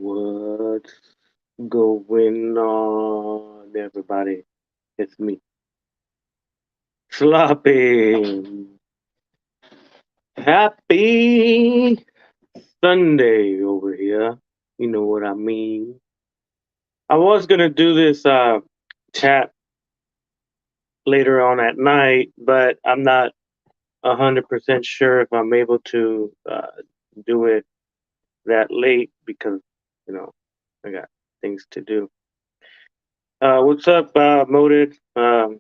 What's going on, everybody? It's me, Sloppy. Happy Sunday over here. You know what I mean. I was gonna do this chat later on at night, but I'm not 100% sure if I'm able to do it that late because you know I got things to do. What's up, Moted? I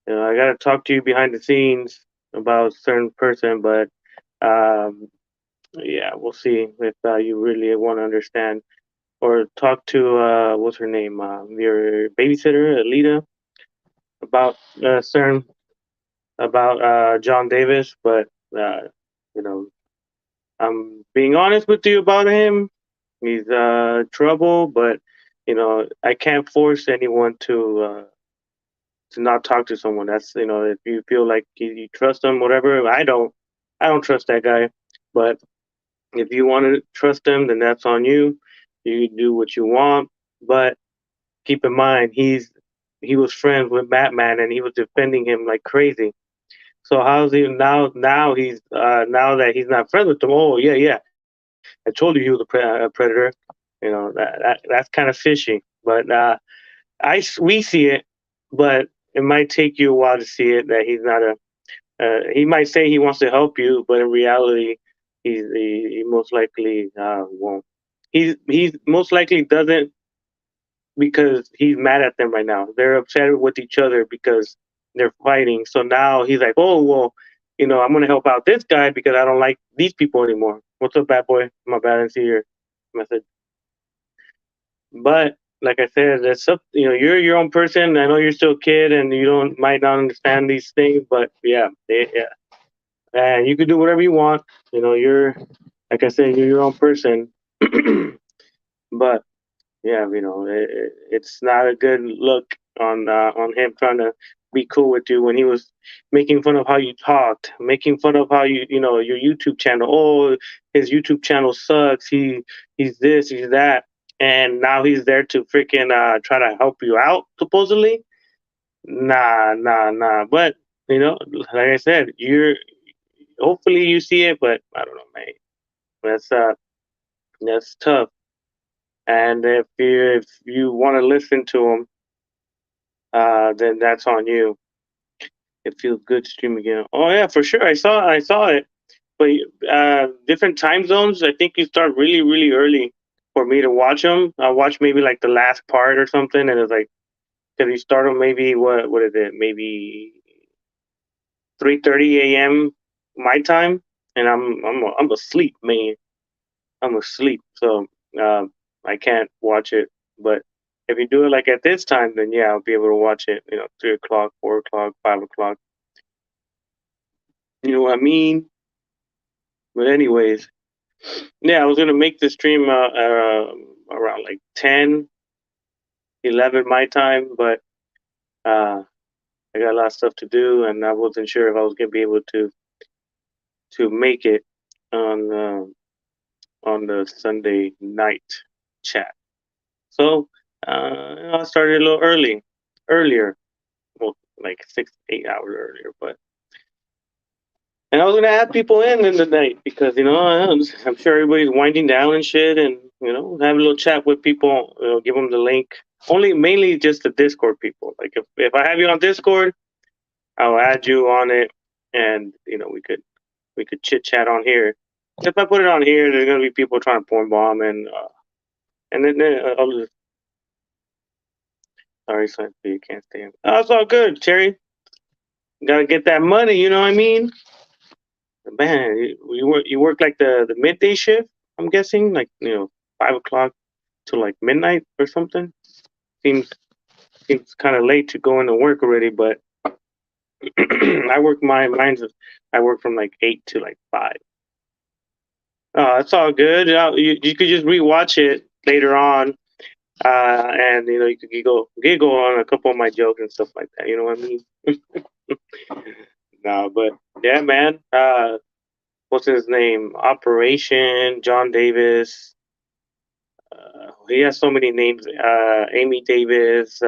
got to talk to you behind the scenes about a certain person, but um, yeah, we'll see if you really want to understand or talk to what's her name, your babysitter, Alita, about certain about John Davis. But uh, you know, I'm being honest with you about him. He's trouble, but I can't force anyone to not talk to someone. That's if you feel like you trust them, whatever. I don't trust that guy. But if you want to trust him, then that's on you. You do what you want, but keep in mind he was friends with Batman and he was defending him like crazy. So how's he now? Now that he's not friends with him. Oh yeah, yeah. I told you he was a predator. That's kind of fishy. But we see it, but it might take you a while to see it that he's not a. He might say he wants to help you, but in reality, he most likely won't. He's most likely doesn't because he's mad at them right now. They're upset with each other because they're fighting. So now he's like, oh well, I'm gonna help out this guy because I don't like these people anymore. What's up, bad boy? My bad, I didn't see your message. But like I said, that's up. You're your own person. I know you're still a kid and you don't might not understand these things, but yeah, yeah, and you can do whatever you want. You're like I said, you're your own person. But yeah, it's not a good look on him trying to be cool with you when he was making fun of how you talked, making fun of how your YouTube channel. Oh, his YouTube channel sucks. He's this, he's that, and now he's there to freaking try to help you out supposedly. Nah, nah, nah. But like I said, you're hopefully you see it, but I don't know, man. That's that's tough. And if you want to listen to him, then that's on you. It feels good to stream again. Oh yeah, for sure. I saw it. But different time zones. I think you start really really early for me to watch them. I watch maybe like the last part or something, and it's like because you start them maybe what is it? Maybe 3:30 a.m. my time, and I'm asleep, man. I'm asleep, so I can't watch it. But if you do it like at this time, then yeah, I'll be able to watch it. 3 o'clock, 4 o'clock, 5 o'clock. You know what I mean? But anyways, yeah, I was gonna make the stream around like 10, 11 my time, but uh, I got a lot of stuff to do, and I wasn't sure if I was gonna be able to make it on on the Sunday night chat. So I started a little earlier, well, like 6, 8 hours earlier. But and I was gonna add people in the night because I'm sure everybody's winding down and shit, and have a little chat with people. Give them the link. Only mainly just the Discord people. Like if I have you on Discord, I'll add you on it, and we could chit chat on here. If I put it on here, there's gonna be people trying to porn bomb, and then I'll just sorry, son, you can't stay. Oh, it's all good, Cherry. Gotta get that money. You know what I mean? Man, you work like the midday shift. I'm guessing like 5 o'clock to like midnight or something. Seems kind of late to go into work already, but I work from like 8 to like 5. Oh, that's all good. You could just rewatch it later on, and you could giggle on a couple of my jokes and stuff like that. You know what I mean? No, but yeah, man. What's his name? Operation John Davis. he has so many names. Amy Davis,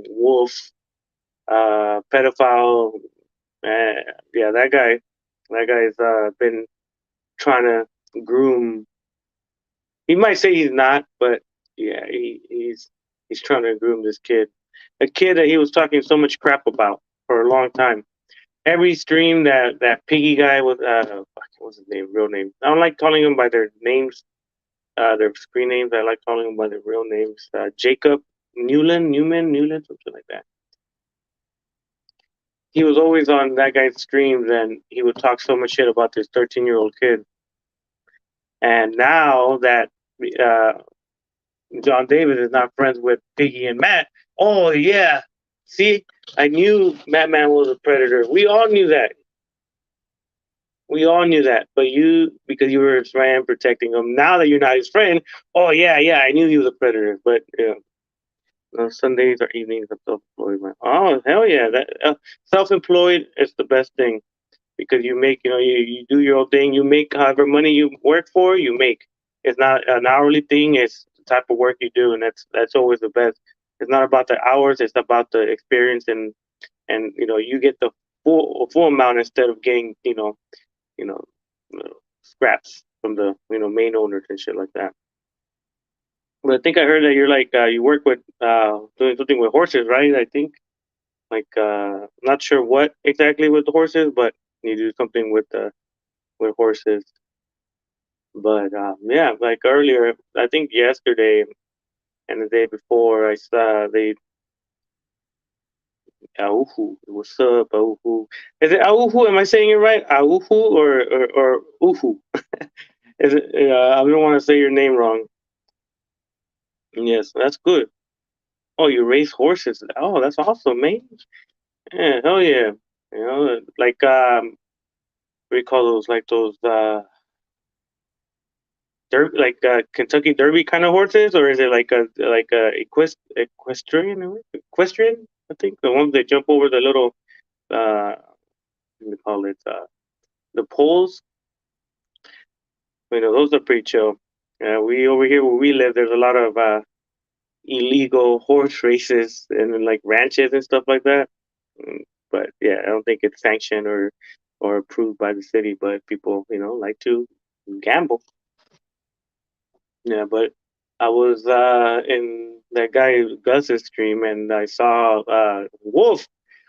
Wolf, pedophile. Yeah, that guy. That guy's been trying to groom. He might say he's not, but yeah, he's trying to groom this kid, a kid that he was talking so much crap about for a long time. Every stream that Piggy guy was, what's his name, real name? I don't like calling them by their names, their screen names. I like calling them by their real names. Jacob Newland, something like that. He was always on that guy's streams, and he would talk so much shit about this 13-year-old kid. And now that uh, John Davis is not friends with Piggy and Matt, oh yeah, see, I knew Madman was a predator. We all knew that. We all knew that, but you, because you were his friend protecting him. Now that you're not his friend, oh yeah, I knew he was a predator. But yeah, no, Sundays or evenings I'm self-employed. Man. Oh hell yeah, that self-employed is the best thing because you make, you do your own thing. You make however money you work for, you make. It's not an hourly thing. It's the type of work you do, and that's always the best. It's not about the hours. It's about the experience, and you get the full amount instead of getting you know, scraps from the main owners and shit like that. But I think I heard that you're like you work with doing something with horses, right? I think like not sure what exactly with the horses, but you do something with horses. But yeah, like earlier, I think yesterday and the day before, I saw they Auhu. What's up, Auhu? Is it Auhu? Am I saying it right? Auhu or Uhu? Is it? I don't want to say your name wrong. Yes, that's good. Oh, you raise horses. Oh, that's awesome, man. Yeah, hell yeah. Like what do you call those? Like those like Kentucky Derby kind of horses, or is it like a equestrian? I think the ones that jump over the little what do you call it? The poles. Those are pretty chill. We over here where we live, there's a lot of illegal horse races and like ranches and stuff like that. Mm, But yeah, I don't think it's sanctioned or approved by the city. But people, like to gamble. Yeah, but I was in that guy Gus's stream and I saw Wolf.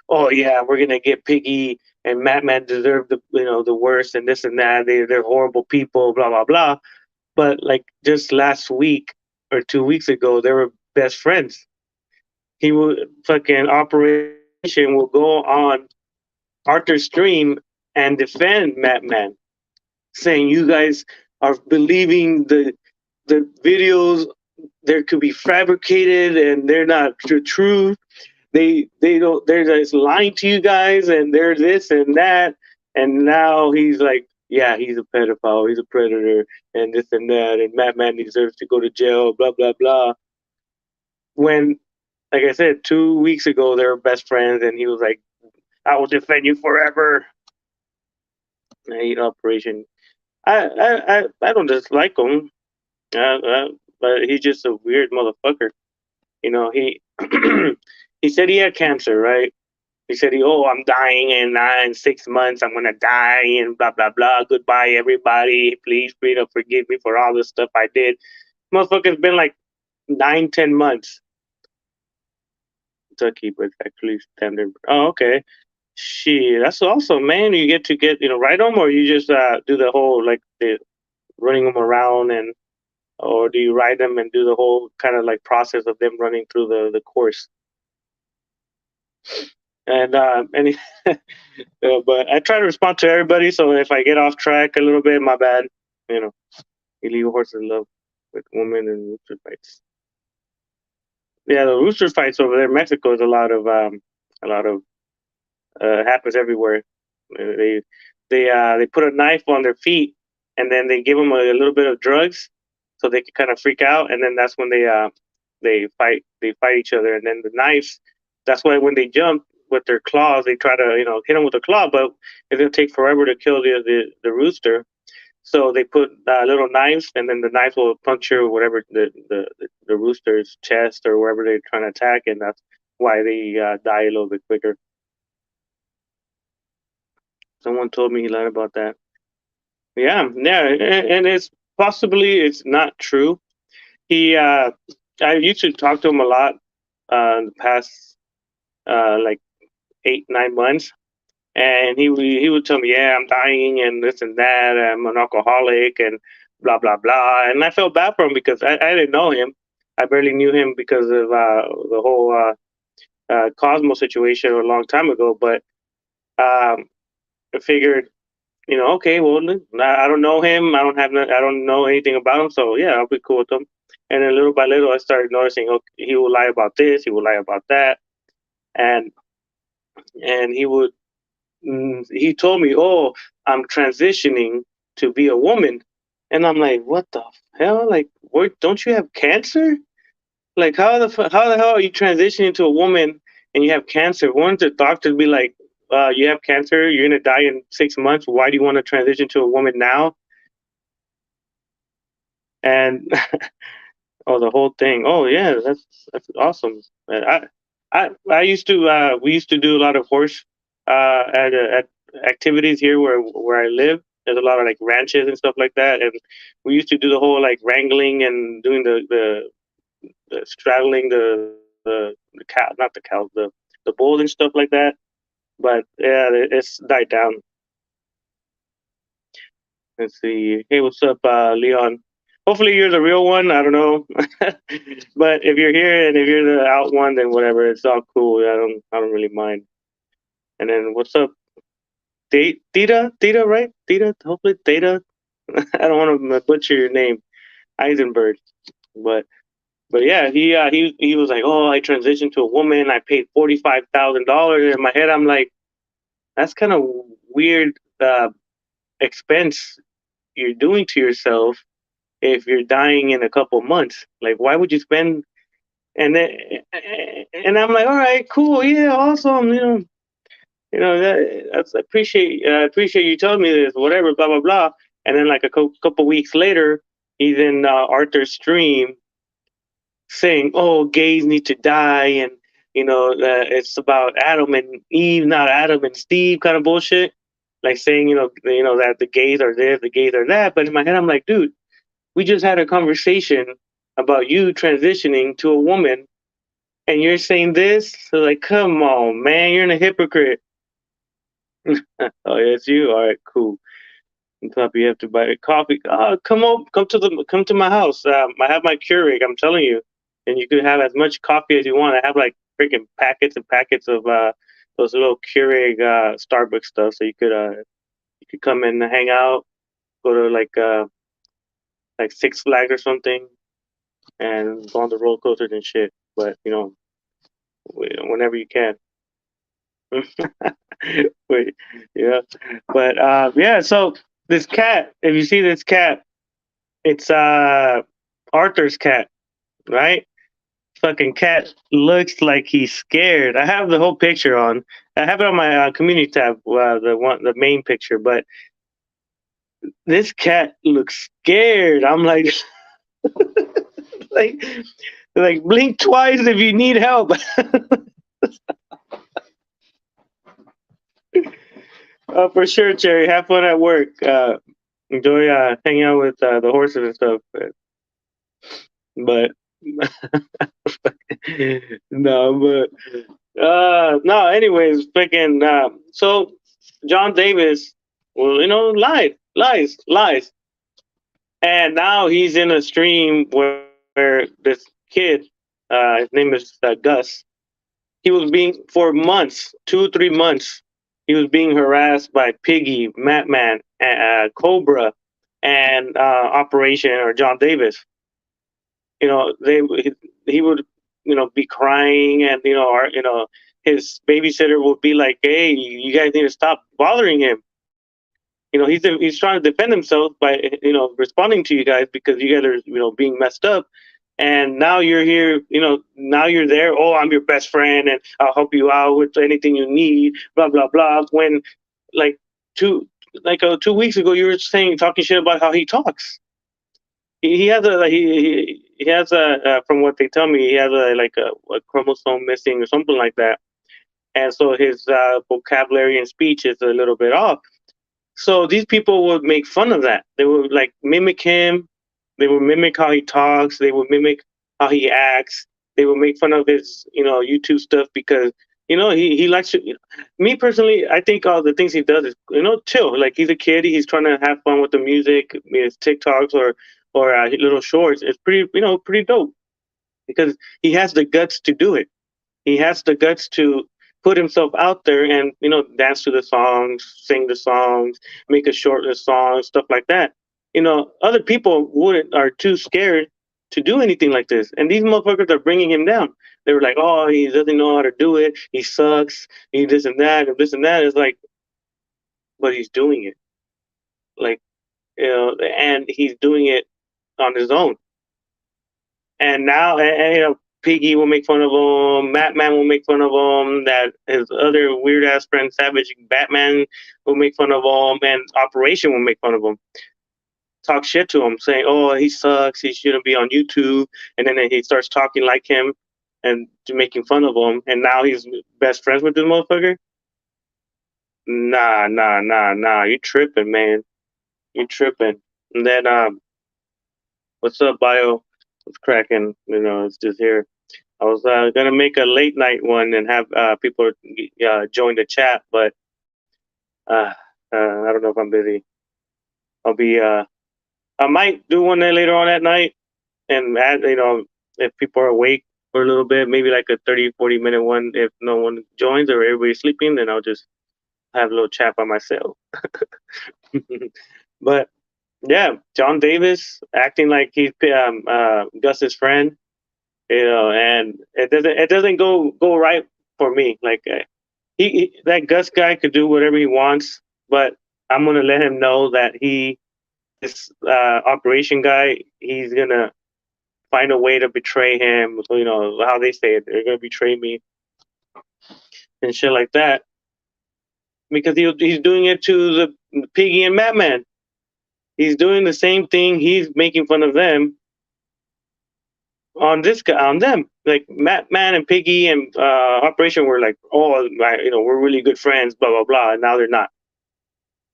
Oh yeah, we're gonna get Piggy and Madman deserve the worst and this and that. They're horrible people. Blah blah blah. But like just last week or 2 weeks ago, they were best friends. He would fucking Operation will go on Arthur's stream and defend Madman, saying you guys are believing the videos. There could be fabricated and they're not the truth. They don't. They're just lying to you guys and they're this and that. And now he's like, yeah, he's a pedophile, he's a predator, and this and that, and Madman deserves to go to jail. Blah blah blah. When, like I said, 2 weeks ago they were best friends, and he was like, I will defend you forever. I hate Operation. I don't dislike him, but he's just a weird motherfucker. He he said he had cancer, right? He said, I'm dying in 6 months. I'm gonna die and blah blah blah. Goodbye, everybody. Please, freedom, forgive me for all the stuff I did. Motherfucker's been like 9, 10 months. Kentucky, but actually standard. Oh, okay. Shit, that's awesome, man. You get to ride them, or you just do the whole like the running them around, and or do you ride them and do the whole kind of like process of them running through the course? And but I try to respond to everybody. So if I get off track a little bit, my bad. You know, illegal horses love with women and rooster fights. Yeah, the rooster fights over there in Mexico is a lot of happens everywhere. They put a knife on their feet and then they give them a little bit of drugs so they can kind of freak out, and then that's when they fight each other, and then the knives. That's why when they jump with their claws, they try to hit them with a claw, but it's gonna take forever to kill the rooster. So they put little knives, and then the knives will puncture whatever the rooster's chest or wherever they're trying to attack, and that's why they die a little bit quicker. Someone told me he lied about that. Yeah, and it's possibly it's not true. He, I used to talk to him a lot in the past like 8 9 months, and he would tell me, yeah, I'm dying and this and that. I'm an alcoholic and blah blah blah. And I felt bad for him because I didn't know him. I barely knew him because of the whole Cosmo situation a long time ago. But I figured, okay, well, I don't know him. I don't know anything about him. So yeah, I'll be cool with him. And then little by little, I started noticing, okay, he will lie about this, he will lie about that, and he would he told me, "Oh, I'm transitioning to be a woman," and I'm like, "What the hell? Like, what? Don't you have cancer? Like, how the hell are you transitioning to a woman and you have cancer? Wouldn't the doctor be like, you have cancer, you're gonna die in 6 months. Why do you want to transition to a woman now?" And oh, the whole thing. Oh yeah, that's awesome. I used to we used to do a lot of horse at activities here where I live. There's a lot of like ranches and stuff like that, and we used to do the whole like wrangling and doing the straddling the cow, not the cows, the bulls and stuff like that. But yeah, it's died down. Let's see. Hey, what's up, Leon? Hopefully you're the real one. I don't know, but if you're here and if you're the out one, then whatever. It's all cool. I don't really mind. And then what's up, Theta, right? Theta. Hopefully Theta. I don't want to butcher your name, Eisenberg. But yeah, he was like, oh, I transitioned to a woman. I paid $45,000. In my head, I'm like, that's kind of weird expense you're doing to yourself if you're dying in a couple months. Like, why would you spend? And then, and I'm like, all right, cool, yeah, awesome, that's appreciate you telling me this, whatever, blah blah blah. And then like a couple weeks later, he's in Arthur's stream saying, "Oh, gays need to die," and it's about Adam and Eve, not Adam and Steve, kind of bullshit. Like saying, that the gays are this, the gays are that. But in my head, I'm like, dude, we just had a conversation about you transitioning to a woman, and you're saying this. So like, come on, man, you're a hypocrite. Oh, yeah, it's you. All right, cool. And top, you have to buy a coffee. Oh, come to my house. I have my Keurig. I'm telling you, and you could have as much coffee as you want. I have like freaking packets and packets of those little Keurig Starbucks stuff. So you could come and hang out, go to like Six Flags or something, and go on the roller coasters and shit. But whenever you can. Wait, yeah, but yeah. So this cat, if you see this cat, it's Arthur's cat, right? Fucking cat looks like he's scared. I have the whole picture on. I have it on my community tab, the main picture. But this cat looks scared. I'm like, like, blink twice if you need help. For sure, Cherry. Have fun at work. Enjoy hanging out with the horses and stuff. But no, but no. Anyways, freaking. So John Davis, well, lies, and now he's in a stream where this kid, his name is Gus. He was being for months, 2 3 months. He was being harassed by Piggy, Matman, Cobra, and Operation or John Davis. He would be crying, and his babysitter would be like, hey, you guys need to stop bothering him. He's trying to defend himself by responding to you guys because you guys are being messed up. And now you're here, now you're there. Oh, I'm your best friend and I'll help you out with anything you need, blah blah blah. When like like 2 weeks ago, you were talking shit about how he talks. He has a he has a from what they tell me, he has a chromosome missing or something like that, and so his vocabulary and speech is a little bit off. So these people would make fun of that. They would like mimic him. They would mimic how he talks. They would mimic how he acts. They would make fun of his, YouTube stuff because he likes to. Me personally, I think all the things he does is chill. Like he's a kid. He's trying to have fun with the music, his TikToks or little shorts. It's pretty dope because he has the guts to do it. He has the guts to put himself out there and dance to the songs, sing the songs, make a short song, stuff like that. Other people wouldn't are too scared to do anything like this, and these motherfuckers are bringing him down. They were like, "Oh, he doesn't know how to do it. He sucks. He this and that and this and that." It's like, but he's doing it, like and he's doing it on his own. And now, Piggy will make fun of him. Batman will make fun of him. That his other weird ass friend, Savage Batman, will make fun of him, and Operation will make fun of him. Talk shit to him, saying, "Oh, he sucks. He shouldn't be on YouTube." And then he starts talking like him and making fun of him. And now he's best friends with this motherfucker. Nah, nah, nah, nah. You tripping, man. You tripping. And then, what's up, Bio? What's cracking? It's just here. I was gonna make a late night one and have people join the chat, but I don't know if I'm busy. I'll be. I might do one later on at night, and add, if people are awake for a little bit, maybe like a 30, 40 minute one. If no one joins or everybody's sleeping, then I'll just have a little chat by myself. But yeah, John Davis acting like he's Gus's friend, and it doesn't go right for me. Like that Gus guy could do whatever he wants, but I'm gonna let him know that this Operation guy, he's gonna find a way to betray him. So, how they say it, they're gonna betray me and shit like that because he's doing it to the Piggy and Batman. He's doing the same thing. He's making fun of them on this guy, on them. Like Batman and Piggy and Operation were like, oh, we're really good friends, blah blah blah. And now they're not.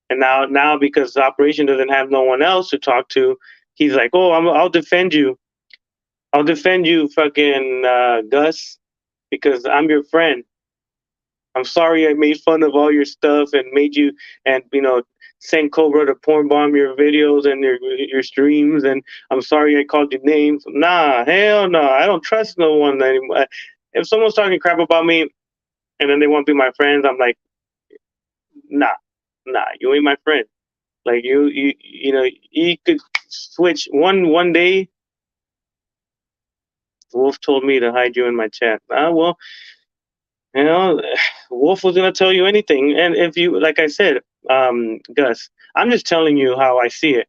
And now because Operation doesn't have no one else to talk to, he's like, oh, I'll defend you. I'll defend you, fucking Gus, because I'm your friend. I'm sorry I made fun of all your stuff and made you and send Cobra to porn bomb your videos and your streams, and I'm sorry I called you names. Nah, hell no. I don't trust no one anymore. If someone's talking crap about me and then they want to be my friends, I'm like, nah, you ain't my friend. Like you could switch one day. Wolf told me to hide you in my chat. Well, you know, Wolf was gonna tell you anything, and if you, like I said, Gus, I'm just telling you how I see it.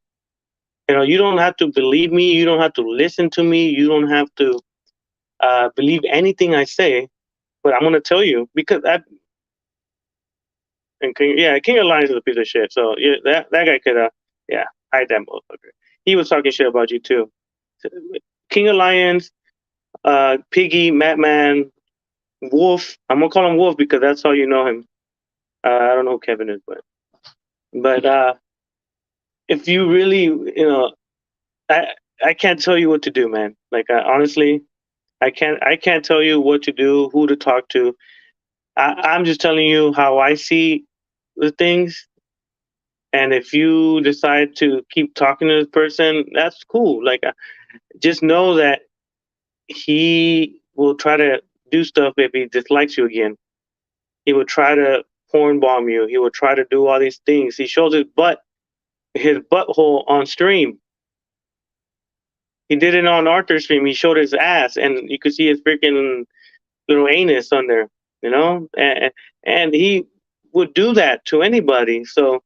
You don't have to believe me. You don't have to listen to me. You don't have to believe anything I say. But I'm gonna tell you because King of Lions is a piece of shit. So yeah, that guy could hide that motherfucker. He was talking shit about you too. King of Lions, Piggy, Madman, Wolf. I'm gonna call him Wolf because that's how you know him. I don't know who Kevin is, but if you really, I can't tell you what to do, man. Like honestly, I can't tell you what to do, who to talk to. I'm just telling you how I see the things. And if you decide to keep talking to this person, that's cool. Like, just know that he will try to do stuff if he dislikes you again. He will try to porn bomb you. He will try to do all these things. He shows his butthole on stream. He did it on Arthur's stream. He showed his ass, and you could see his freaking little anus on there. And he would do that to anybody. So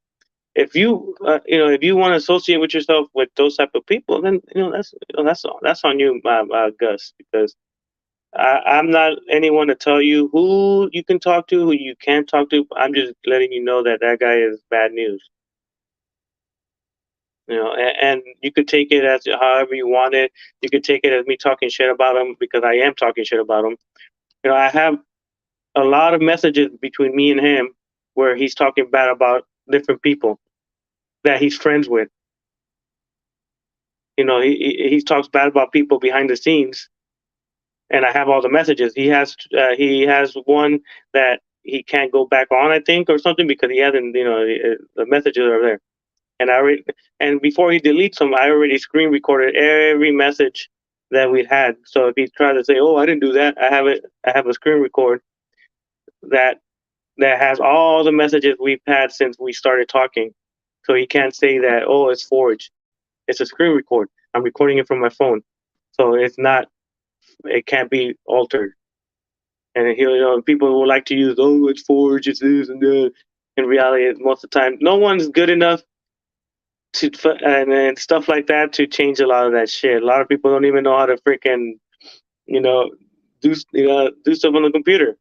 if you if you want to associate with yourself with those type of people, then that's on you, Gus, because I'm not anyone to tell you who you can talk to, who you can't talk to. I'm just letting you know that guy is bad news. And you could take it as however you want it. You could take it as me talking shit about him because I am talking shit about him. I have a lot of messages between me and him where he's talking bad about different people that he's friends with. He talks bad about people behind the scenes, and I have all the messages. He has one that he can't go back on, I think, or something because he hasn't. The messages are there, and and before he deletes them, I already screen recorded every message that we had. So if he tries to say, "Oh, I didn't do that," I have it. I have a screen record that has all the messages we've had since we started talking. So he can't say that, "Oh, it's forged." It's a screen record. I'm recording it from my phone, so it's not. It can't be altered. And people will like to use, "Oh, it's forged, it's this and that." In reality, most of the time, no one's good enough and stuff like that to change a lot of that shit. A lot of people don't even know how to freaking, you know, do stuff on the computer.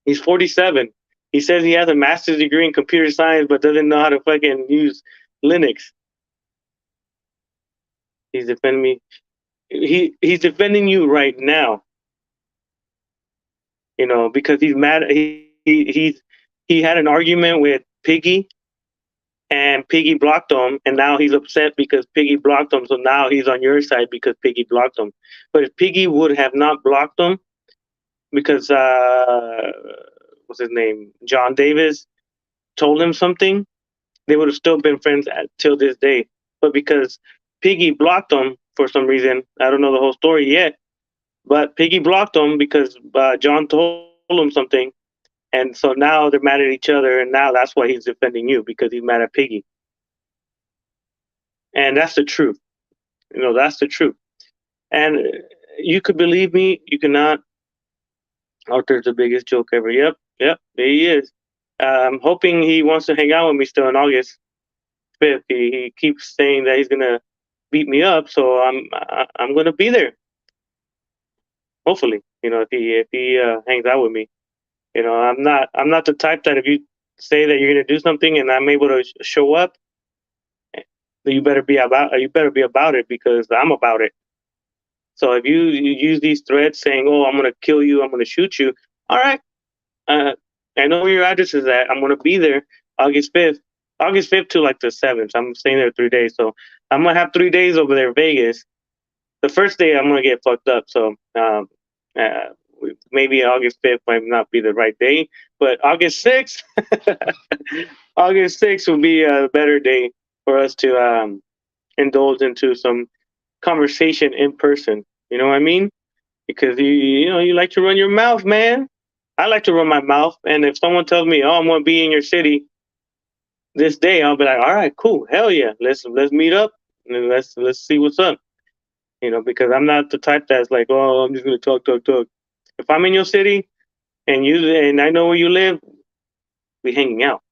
He's 47. He says he has a master's degree in computer science, but doesn't know how to fucking use Linux. He's defending me. He's defending you right now. Because he's mad. He had an argument with Piggy, and Piggy blocked him, and now he's upset because Piggy blocked him. So now he's on your side because Piggy blocked him. But if Piggy would have not blocked him, because what's his name, John Davis, told him something, they would have still been friends till this day. But because Piggy blocked him for some reason, I don't know the whole story yet. But Piggy blocked him because John told him something, and so now they're mad at each other, and now that's why he's defending you because he's mad at Piggy. And that's the truth. That's the truth. And you could believe me, you cannot. Arthur's the biggest joke ever. Yep, there he is. I'm hoping he wants to hang out with me still in August 5th. He keeps saying that he's gonna beat me up, so I'm gonna be there. Hopefully, if he hangs out with me. I'm not the type that if you say that you're gonna do something and I'm able to show up, you better be about it because I'm about it. So if you use these threats saying, "Oh, I'm gonna kill you, I'm gonna shoot you," all right, uh, I know where your address is at. I'm gonna be there August 5th, August 5th to like the 7th. I'm staying there 3 days, so I'm gonna have 3 days over there in Vegas. The first day I'm gonna get fucked up, so uh, maybe August 5th might not be the right day, but August 6th, August 6th will be a better day for us to indulge into some conversation in person. You know what I mean? Because you like to run your mouth, man. I like to run my mouth, and if someone tells me, "Oh, I'm gonna be in your city this day," I'll be like, "All right, cool, hell yeah, let's meet up and let's see what's up." Because I'm not the type that's like, "Oh, I'm just gonna talk, talk, talk." If I'm in your city and I know where you live, we hanging out.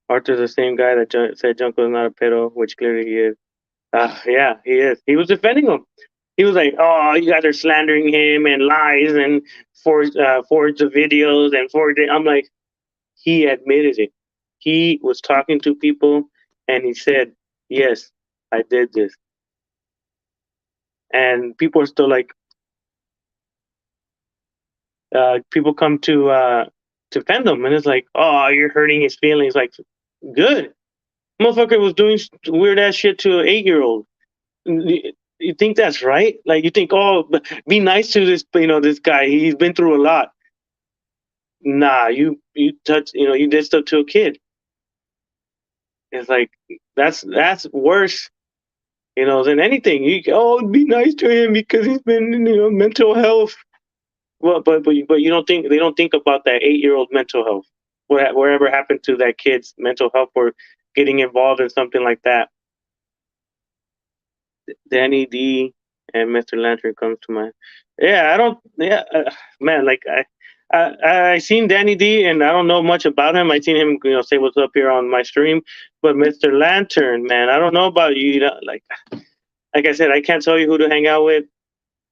Arthur's the same guy that said Junko is not a pedo, which clearly he is. Yeah, he is. He was defending him. He was like, "Oh, you guys are slandering him and lies and forged the videos and forged it." I'm like, he admitted it. He was talking to people and he said, "Yes, I did this." And people are still like, people come to defend him, and it's like, "Oh, you're hurting his feelings." Like, good. Motherfucker was doing weird ass shit to an 8-year-old. You think that's right? Like you think, "Oh, be nice to this guy. He's been through a lot." Nah, you did stuff to a kid. It's like that's worse, than anything. Be nice to him because he's been, mental health. Well, but you don't think they don't think about that 8-year-old mental health. Whatever happened to that kid's mental health for getting involved in something like that? Danny D and Mr. Lantern comes to mind. Yeah, I don't. Yeah, man, like I seen Danny D, and I don't know much about him. I seen him, say what's up here on my stream. But Mr. Lantern, man, I don't know about you. Like I said, I can't tell you who to hang out with.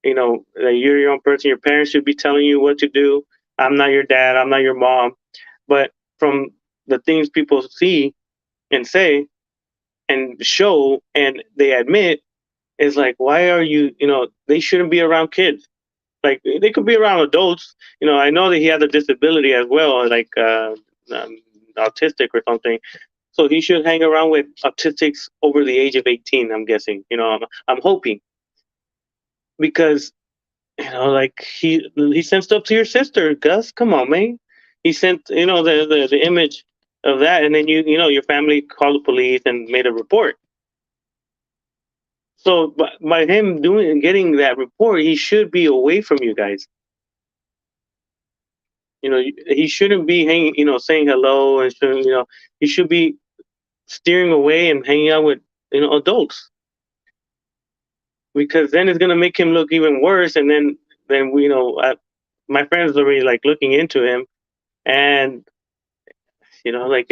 You're your own person. Your parents should be telling you what to do. I'm not your dad. I'm not your mom. But from the things people see, and say and show and they admit is like, why are you, they shouldn't be around kids. Like they could be around adults. I know that he has a disability as well, like um, autistic or something. So he should hang around with autistics over the age of 18. I'm guessing. I'm hoping because like he sent stuff to your sister, Gus. Come on, man. He sent the image of that, and then your family called the police and made a report. So by him getting that report, he should be away from you guys. He shouldn't be hanging, saying hello, and he should be steering away and hanging out with adults, because then it's gonna make him look even worse. And then my friends are already like looking into him, and like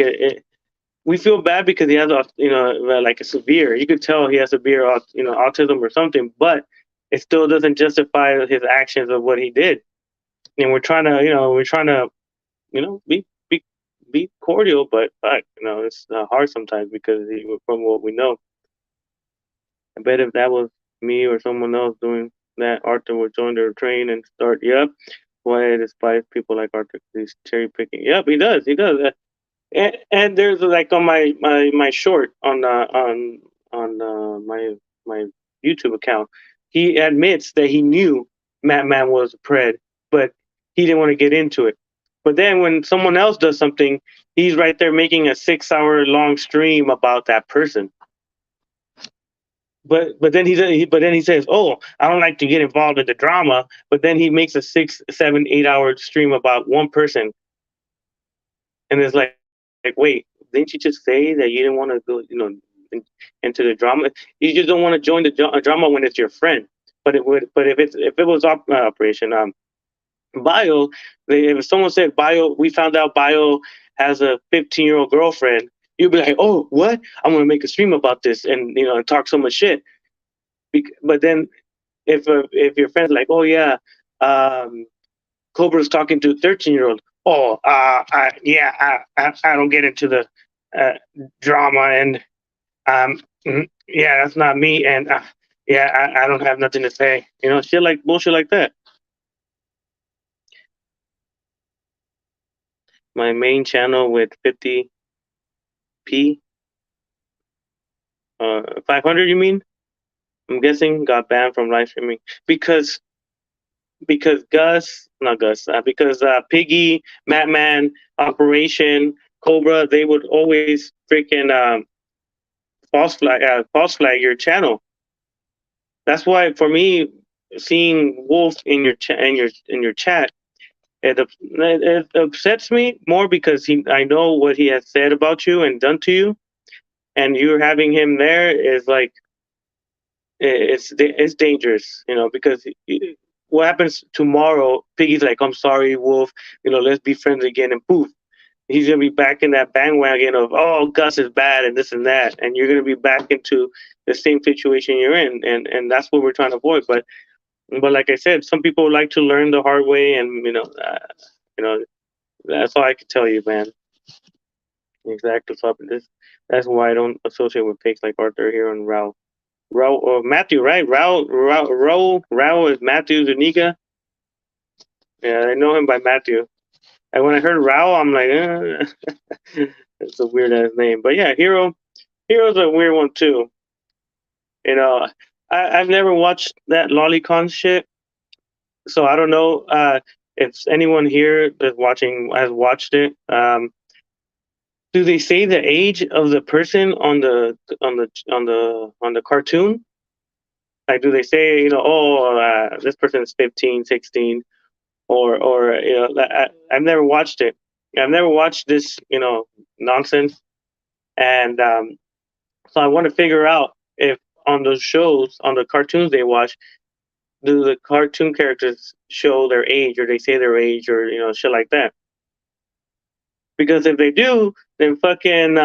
we feel bad because he has like a severe. You could tell he has severe autism or something, but it still doesn't justify his actions of what he did. And we're trying to be cordial, but fuck, it's hard sometimes because from what we know. I bet if that was me or someone else doing that, Arthur would join their train and start. Yep, why I despise people like Arthur. He's cherry picking. Yep, he does. He does. And there's like on my short on my YouTube account, he admits that he knew Madman was a pred, but he didn't want to get into it. But then when someone else does something, he's right there making a 6 hour long stream about that person. But then he says, "Oh, I don't like to get involved in the drama." But then he makes a 6, 7, 8 hour stream about one person, and it's like, wait, didn't you just say that you didn't want to go, into the drama? You just don't want to join the drama when it's your friend. But if it was Operation Bio, if someone said Bio, we found out Bio has a 15-year-old girlfriend, you'd be like, "Oh, what? I'm gonna make a stream about this and talk so much shit." But then if your friend's like, "Oh yeah, um, Cobra's talking to a 13-year-old," oh, I don't get into the uh, drama, and yeah, that's not me, and yeah, I don't have nothing to say. Shit like bullshit like that. My main channel with 50p, 500. You mean? I'm guessing got banned from live streaming because not Gus, because Piggy, Madman, Operation Cobra, they would always freaking false flag your channel. That's why for me, seeing Wolf in your chat, it upsets me more because I know what he has said about you and done to you, and you having him there is like it's dangerous, because what happens tomorrow? Piggy's like, "I'm sorry, Wolf. Let's be friends again," and poof, he's gonna be back in that bandwagon of, "Oh, Gus is bad and this and that," and you're gonna be back into the same situation you're in, and that's what we're trying to avoid. But like I said, some people like to learn the hard way, and you know that's all I can tell you, man. Exactly. So that's why I don't associate with fakes like Arthur here and Raul. Raul, Matthew, right? Raul is Matthew Zuniga. Yeah, I know him by Matthew. And when I heard Raul, I'm like, it's a weird ass name. But yeah, Hero's a weird one too. I've never watched that Lolicon shit, so I don't know if anyone here that's watching has watched it. Do they say the age of the person on the cartoon? Like, do they say, oh, this person is 15, 16, or I've never watched it. I've never watched this, nonsense, and so I want to figure out if on those shows, on the cartoons they watch, do the cartoon characters show their age, or they say their age, or shit like that. Because if they do, then fucking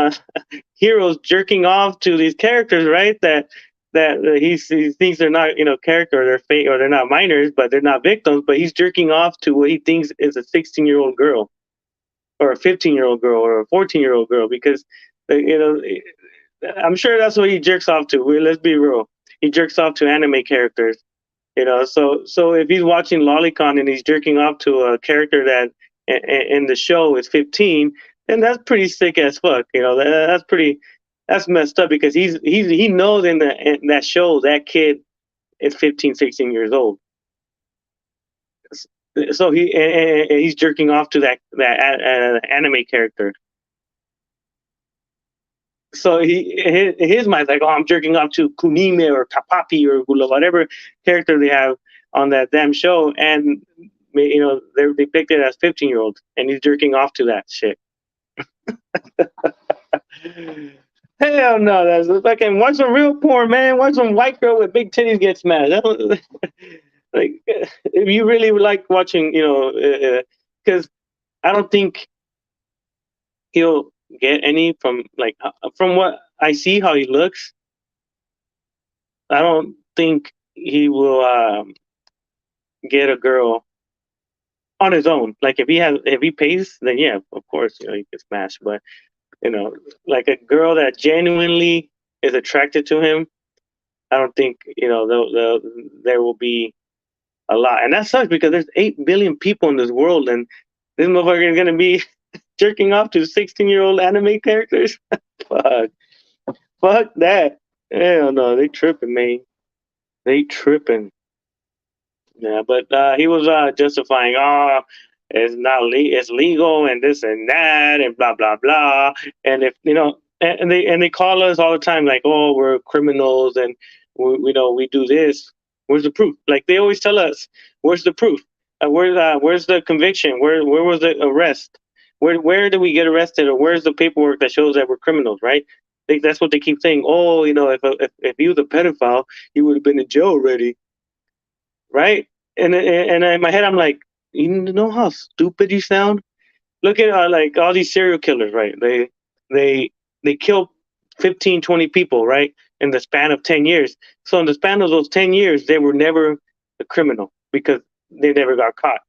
Hero's jerking off to these characters, right? That he thinks they're not, character, or they're fake, or they're not minors, but they're not victims. But he's jerking off to what he thinks is a 16-year-old girl, or a 15-year-old girl, or a 14-year-old girl, because You know, I'm sure that's what he jerks off to. Let's be real. He jerks off to anime characters. So if he's watching Lolicon and he's jerking off to a character that in the show is 15, then that's pretty sick as fuck. That's pretty, that's messed up because he knows in that show that kid is 15, 16 years old. So he's jerking off to that anime character. So his mind's like, oh, I'm jerking off to Kunime or Kapapi or whatever character they have on that damn show, and they're depicted as 15-year-olds, and he's jerking off to that shit. Hell no, that's fucking watch some real porn, man. Watch some white girl with big titties get smashed. Like, if you really like watching, because I don't think he'll get any from what I see how he looks. I don't think he will get a girl on his own. Like if he pays, then yeah, of course, he can smash. But like a girl that genuinely is attracted to him, I don't think there will be a lot. And that sucks because there's 8 billion people in this world, and this motherfucker is gonna be jerking off to 16-year-old anime characters. Fuck that. Hell no, they tripping, man. They tripping. Yeah, but he was justifying, oh, it's legal and this and that and blah blah blah. And if and they call us all the time like, oh, we're criminals and we do this. Where's the proof? Like they always tell us, where's the proof? Where's the conviction? Where was the arrest? Where did we get arrested, or where's the paperwork that shows that we're criminals? Right? That's what they keep saying. Oh, if you was a pedophile, you would have been in jail already, right? And in my head, I'm like, you know how stupid you sound. Look at like all these serial killers, right? They kill 15, 20 people, right, in the span of 10 years. So in the span of those 10 years, they were never a criminal because they never got caught.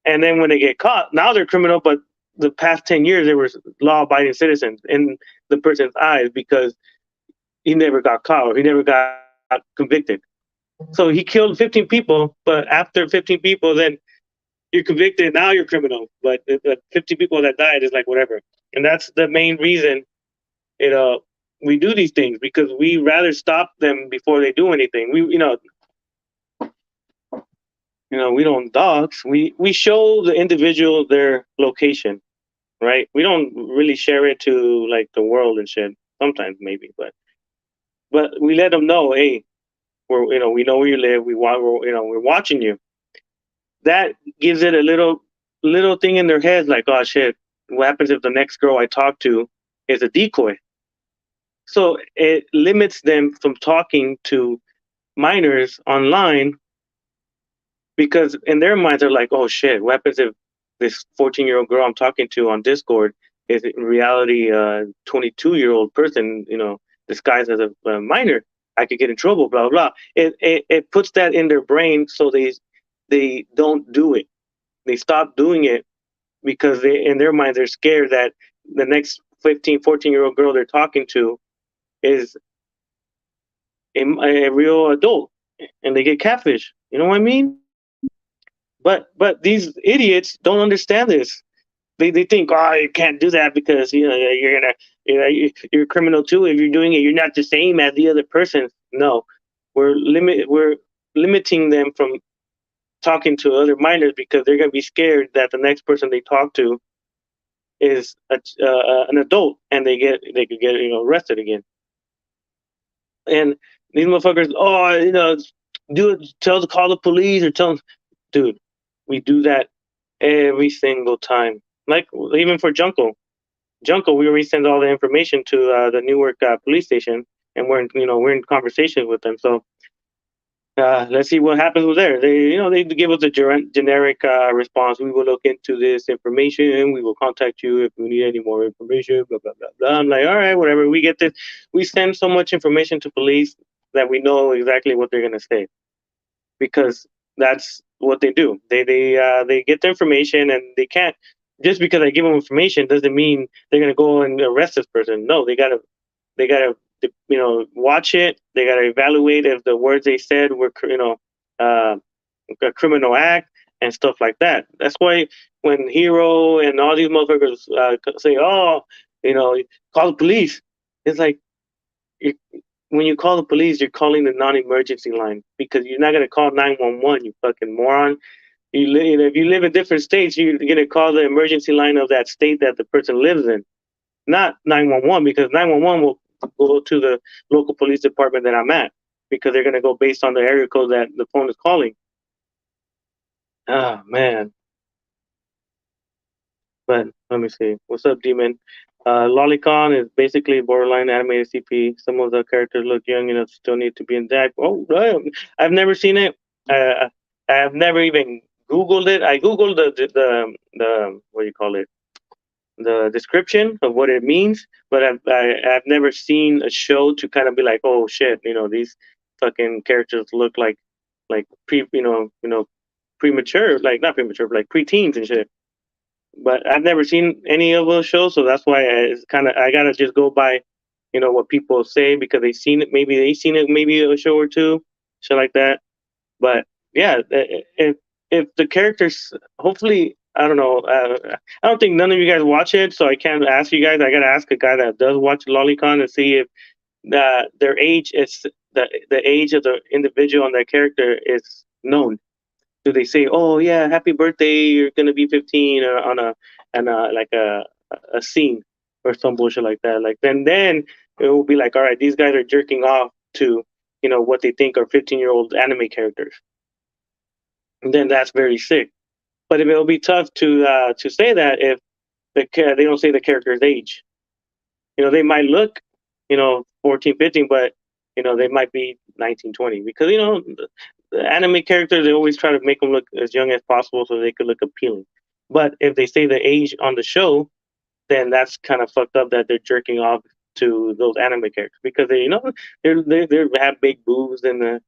And then when they get caught, now they're criminal, but the past 10 years, they were law-abiding citizens in the person's eyes because he never got caught or he never got convicted. So he killed 15 people, but after 15 people, then you're convicted. Now you're criminal. But the 50 people that died is like whatever. And that's the main reason, we do these things because we rather stop them before they do anything. We don't dox. We show the individual their location, right? We don't really share it to like the world and shit. Sometimes maybe, but we let them know, hey, we know where you live. We're watching you. That gives it a little thing in their heads, like, oh shit, what happens if the next girl I talk to is a decoy? So it limits them from talking to minors online because in their minds they're like, oh shit, what happens if this 14-year-old girl I'm talking to on Discord is in reality a 22-year-old person, disguised as a minor? I could get in trouble, blah blah blah. It puts that in their brain, so they don't do it. They stop doing it because they in their minds they're scared that the next 15, 14-year-old girl they're talking to is a real adult and they get catfish. You know what I mean? But these idiots don't understand this. They think, oh, you can't do that because you're gonna you're a criminal too. If you're doing it, you're not the same as the other person. No, we're limiting them from talking to other minors because they're gonna be scared that the next person they talk to is an adult and they could get arrested again. And these motherfuckers, call the police or tell them, dude, we do that every single time. Like even for Junko, we already send all the information to the Newark police station, and we're in conversation with them. So let's see what happens with there. They give us a generic response. We will look into this information. We will contact you if we need any more information. Blah blah blah blah. I'm like, all right, whatever. We get this. We send so much information to police that we know exactly what they're gonna say, because that's what they do. They get the information and they can't just because I give them information doesn't mean they're gonna go and arrest this person. No, they gotta watch it. They gotta evaluate if the words they said were uh, a criminal act and stuff like that. That's why when Hero and all these motherfuckers say, "Oh, you know, call the police," it's like you when you call the police, you're calling the non-emergency line because you're not gonna call 911. You fucking moron. If you live in different states, you're gonna call the emergency line of that state that the person lives in, not 911, because 911 will go to the local police department that I'm at because they're gonna go based on the area code that the phone is calling. Ah man. But let me see. What's up, Demon? Lolicon is basically borderline animated CP. Some of the characters look young enough to still need to be in DAC. Oh, damn. I've never seen it. I've never even Googled it. I Googled the what do you call it? The description of what it means, but I've never seen a show to kind of be like, oh shit, these fucking characters look like premature, like not premature, but like preteens and shit. But I've never seen any of those shows, so that's why it's kind of I gotta just go by, what people say because they seen it. Maybe they seen it, maybe a show or two, shit like that. But yeah, if the characters, hopefully, I don't know. I don't think none of you guys watch it, so I can't ask you guys. I gotta ask a guy that does watch Lolicon and see if their age is the age of the individual and their character is known. Do they say, "Oh yeah, happy birthday, you're gonna be 15," on a and like a scene or some bullshit like that? Like then it will be like, all right, these guys are jerking off to what they think are 15-year-old anime characters. And then that's very sick. But it'll be tough to say that if they don't say the character's age. They might look 14, 15, but they might be 19, 20 because the anime characters, they always try to make them look as young as possible so they could look appealing. But if they say the age on the show, then that's kind of fucked up that they're jerking off to those anime characters because they have big boobs and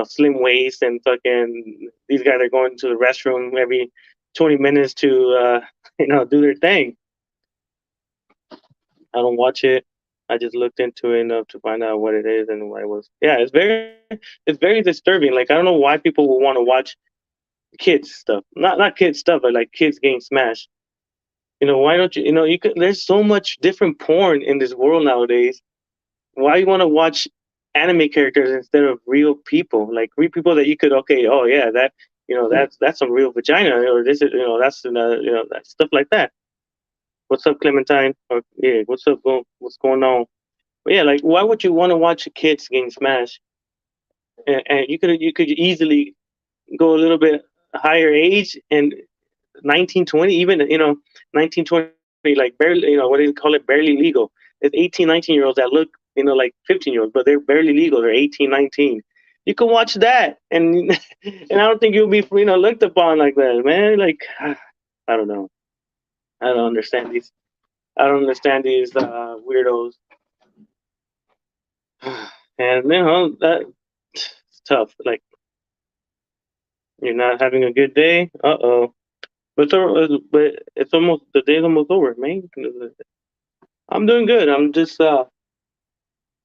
slim waist and fucking these guys are going to the restroom every 20 minutes to do their thing. I don't watch it. I just looked into it enough to find out what it is and what it was. Yeah, it's very disturbing. Like I don't know why people would want to watch kids stuff. Not kids stuff, but like kids getting smashed. Why don't you? You could. There's so much different porn in this world nowadays. Why you want to watch anime characters instead of real people? Like real people that you could. Okay, oh yeah, that's some real vagina, or this is that's that stuff like that. What's up, Clementine? Or yeah, what's up? What's going on? But yeah, like why would you want to watch kids getting smashed? And you could easily go a little bit higher age and 19, 20, even 19, 20, like barely, what do you call it, barely legal. It's 18, 19-year-olds that look like 15-year-olds, but they're barely legal. They're 18, 19. You can watch that, and and I don't think you'll be looked upon like that, man. Like I don't know. I don't understand these. I don't understand these weirdos. And that's tough. Like you're not having a good day. Uh-oh. But it's almost the day's almost over, man. I'm doing good. I'm just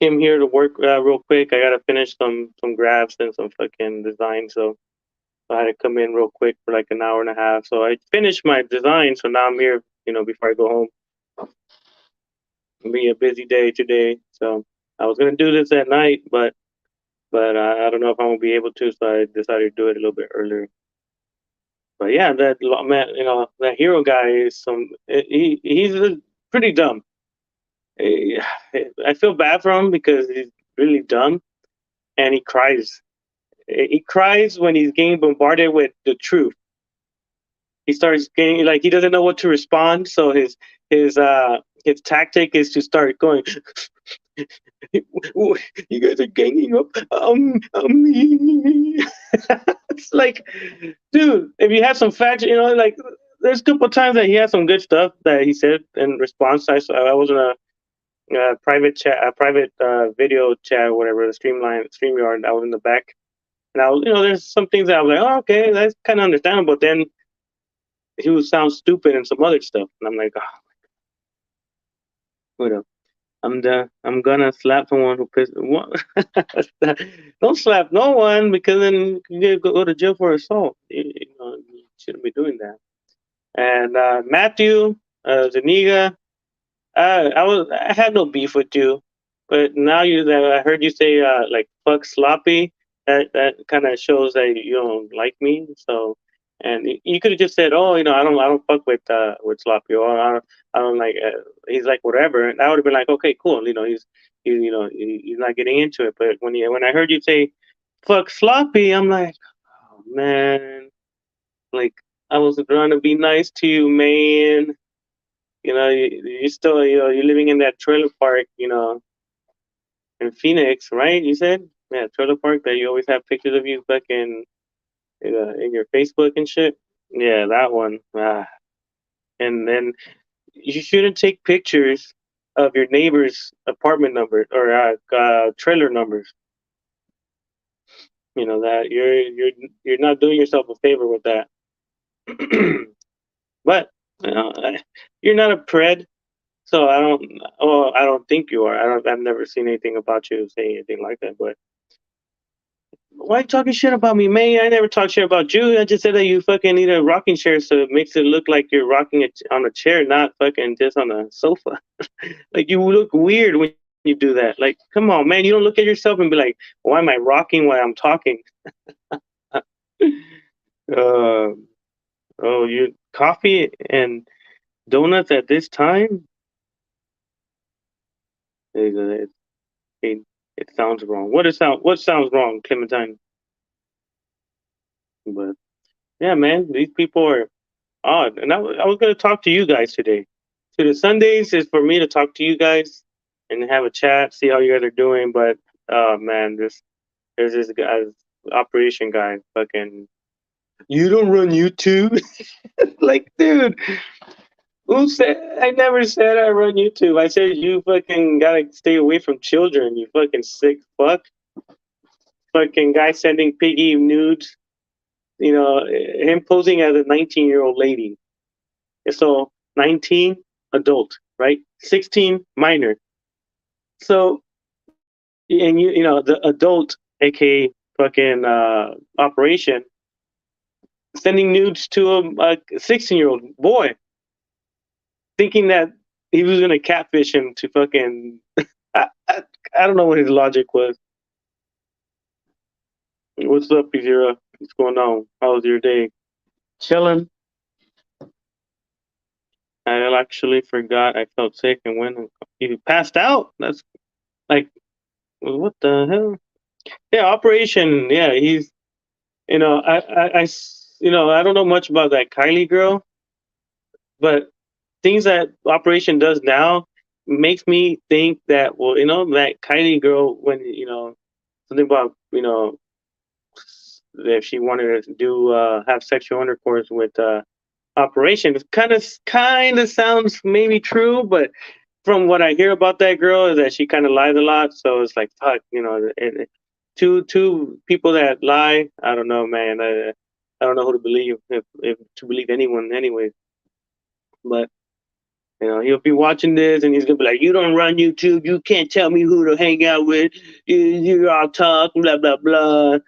came here to work real quick. I gotta finish some graphs and some fucking design, so I had to come in real quick for like an hour and a half. So I finished my design, so now I'm here. Before I go home. It'll be a busy day today, so I was gonna do this at night, but I don't know if I'm gonna be able to, so I decided to do it a little bit earlier. But yeah, that man, that hero guy is he's pretty dumb. Eh, I feel bad for him because he's really dumb and he cries. He cries when he's getting bombarded with the truth. He starts getting like he doesn't know what to respond, so his tactic is to start going. You guys are ganging up on me. It's like, dude, if you have some facts, like there's a couple times that he had some good stuff that he said in response. I was in a private chat, a private video chat, or whatever, the StreamYard. I was in the back, and I was, there's some things that I was like, oh, okay, that's kind of understandable. But then he would sound stupid and some other stuff, and I'm like, oh, what up? I'm gonna slap someone who pissed. What? Don't slap no one because then you go to jail for assault. You shouldn't be doing that. And Matthew, Zuniga, I had no beef with you, but now I heard you say like fuck sloppy. That kind of shows that you don't like me. So, and you could have just said, oh, I don't fuck with sloppy, or I don't like. He's like whatever, and I would have been like, okay, cool. He's not getting into it. But when I heard you say fuck sloppy, I'm like, oh man, like I was trying to be nice to you, man. You still, you're living in that trailer park, in Phoenix, right? You said, yeah, trailer park that you always have pictures of you fucking in your Facebook and shit. Yeah, that one. And then you shouldn't take pictures of your neighbor's apartment numbers or trailer numbers. You know that you're not doing yourself a favor with that. But you're not a pred. So I don't. Well, I don't think you are. I don't. I've never seen anything about you saying anything like that. But why you talking shit about me, man? I never talked shit about you. I just said that you fucking need a rocking chair, so it makes it look like you're rocking it on a chair, not fucking just on a sofa. Like you look weird when you do that. Like, come on, man. You don't look at yourself and be like, why am I rocking while I'm talking? Uh, oh, you coffee and donuts at this time? It, it, it sounds wrong. What sounds wrong, Clementine? But yeah, man, these people are odd. And I was going to talk to you guys today. So the Sundays is for me to talk to you guys and have a chat, see how you guys are doing. But man, there's this guy, operation guy, fucking. You don't run YouTube, like, dude. Who said? I never said I run YouTube. I said you fucking gotta stay away from children. You fucking sick fuck. Fucking guy sending piggy nudes. Him posing as a 19-year-old lady. So 19 adult, right? 16 minor. So and the adult, aka fucking operation, sending nudes to a 16-year-old boy, thinking that he was gonna catfish him to fucking. I don't know what his logic was. What's up, Zero? What's going on? How was your day? Chilling. I actually forgot I felt sick and went. You passed out. That's like, what the hell? Yeah, Operation. Yeah, he's. I don't know much about that Kylie girl, but things that Operation does now makes me think that, well, that Kylie girl, when something about if she wanted to do have sexual intercourse with Operation, it kind of sounds maybe true, but from what I hear about that girl is that she kind of lies a lot. So it's like, fuck, two people that lie. I don't know, man. I don't know who to believe, if to believe anyone, anyway. But he'll be watching this and he's gonna be like, "You don't run YouTube. You can't tell me who to hang out with. You all talk, blah blah blah."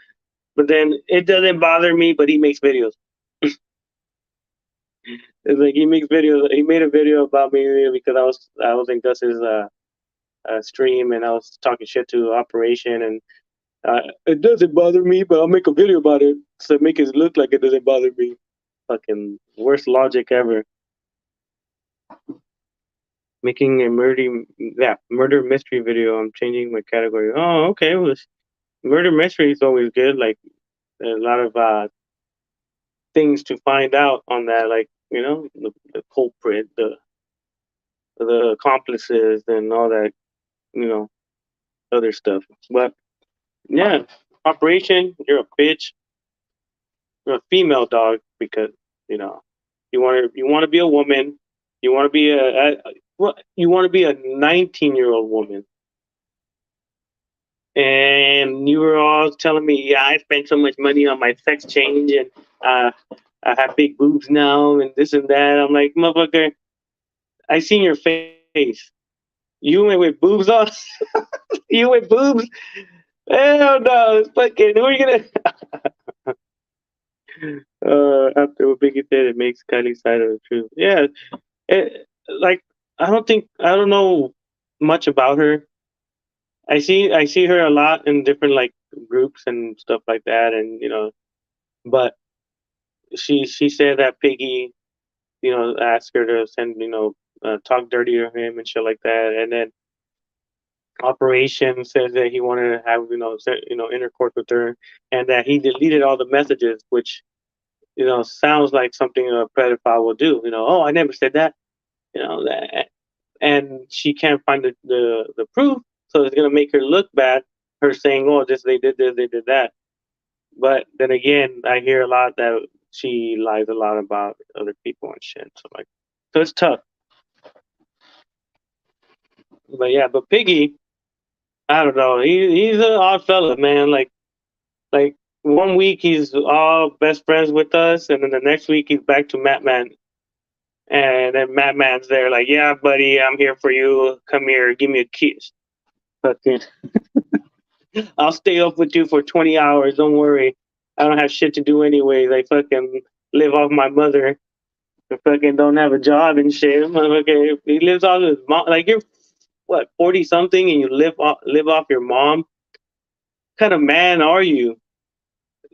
But then it doesn't bother me. But he makes videos. It's like he makes videos. He made a video about me because I was in Gus's stream and I was talking shit to Operation, and it doesn't bother me, but I'll make a video about it so make it look like it doesn't bother me. Fucking worst logic ever. Making a murder mystery video. I'm changing my category. Oh, okay. Well, murder mystery is always good. Like a lot of things to find out on that. Like the culprit, the accomplices, and all that. Other stuff. But yeah, Operation. You're a bitch. You're a female dog because you want to be a woman. You want to be you want to be a 19-year-old woman. And you were all telling me, yeah, I spent so much money on my sex change, and I have big boobs now and this and that. I'm like, motherfucker, I seen your face. You went with boobs on. You with boobs? Hell no, it's fucking. Who are you gonna? After what Biggie said, it makes Kylie's side of the truth. Yeah, like I don't know much about her. I see her a lot in different like groups and stuff like that, and but she said that Piggy, asked her to send, talk dirty to him and shit like that, and then Operation says that he wanted to have, intercourse with her, and that he deleted all the messages, which sounds like something a pedophile will do. Oh, I never said that. That, and she can't find the proof, so it's gonna make her look bad. Her saying, "Oh, they did this, they did that." But then again, I hear a lot that she lies a lot about other people and shit. So it's tough. But yeah, but Piggy, I don't know. He's an odd fella, man. Like one week he's all best friends with us, and then the next week he's back to Madman. And then Madman's there, like, yeah, buddy, I'm here for you. Come here, give me a kiss. Fucking, I'll stay up with you for 20 hours. Don't worry. I don't have shit to do anyways. I fucking live off my mother. I fucking don't have a job and shit. Motherfucker, he lives off his mom. Like, you're, what, 40 something and you live off your mom? What kind of man are you?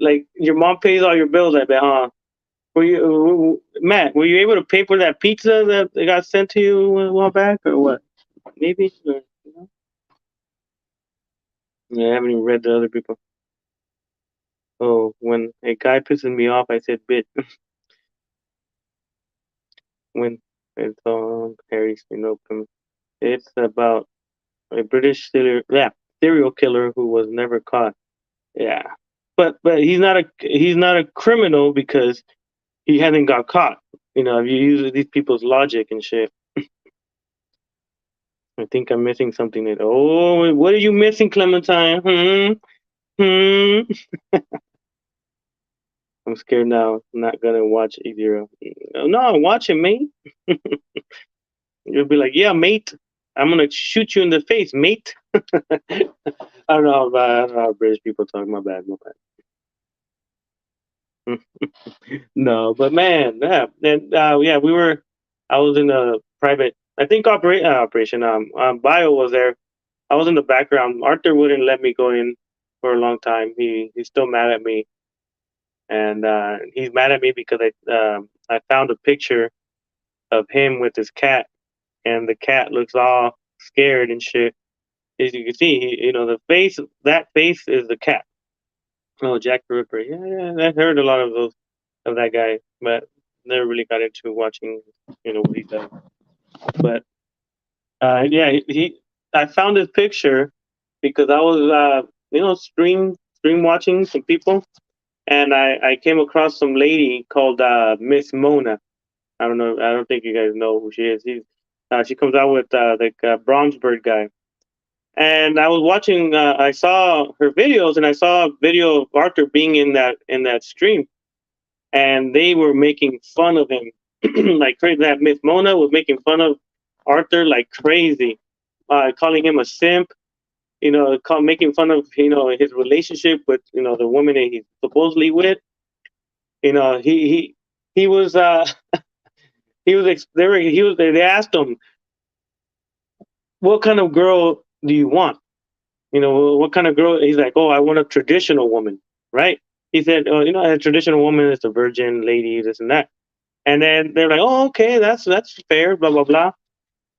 Like, your mom pays all your bills, I bet, huh? Matt, were you able to pay for that pizza that they got sent to you a while back, or what? Maybe. Yeah, I haven't even read the other people. Oh, when a guy pisses me off, I said "bit." When it's Harry Snowcomb, it's about a serial killer who was never caught. Yeah, but he's not a criminal because he hasn't got caught. If you use these people's logic and shit. I think I'm missing something. What are you missing, Clementine? Hmm. I'm scared now. I'm not gonna watch either. No, watch it, mate. You'll be like, yeah, mate. I'm gonna shoot you in the face, mate. I I don't know how British people talk. My bad, my bad. No, but man, yeah, and yeah, we were. I was in a private. I think operation. Bio was there. I was in the background. Arthur wouldn't let me go in for a long time. He's still mad at me, and he's mad at me because I found a picture of him with his cat, and the cat looks all scared and shit. As you can see, the face. That face is the cat. Oh, Jack the Ripper. Yeah, yeah, I heard a lot of those of that guy, but never really got into watching, what he does. But yeah, I found his picture because I was, stream watching some people, and I came across some lady called Miss Mona. I don't know. I don't think you guys know who she is. She comes out with the Bromsberg guy. And I was watching. I saw her videos, and I saw a video of Arthur being in that stream, and they were making fun of him like crazy. That Miss Mona was making fun of Arthur like crazy, calling him a simp. Making fun of his relationship with the woman that he's supposedly with. He was he was they were he was they asked him, what kind of girl do you want? What kind of girl? He's like, oh, I want a traditional woman, right? He said, oh, a traditional woman is a virgin lady, this and that. And then they're like, oh, okay, that's fair, blah blah blah.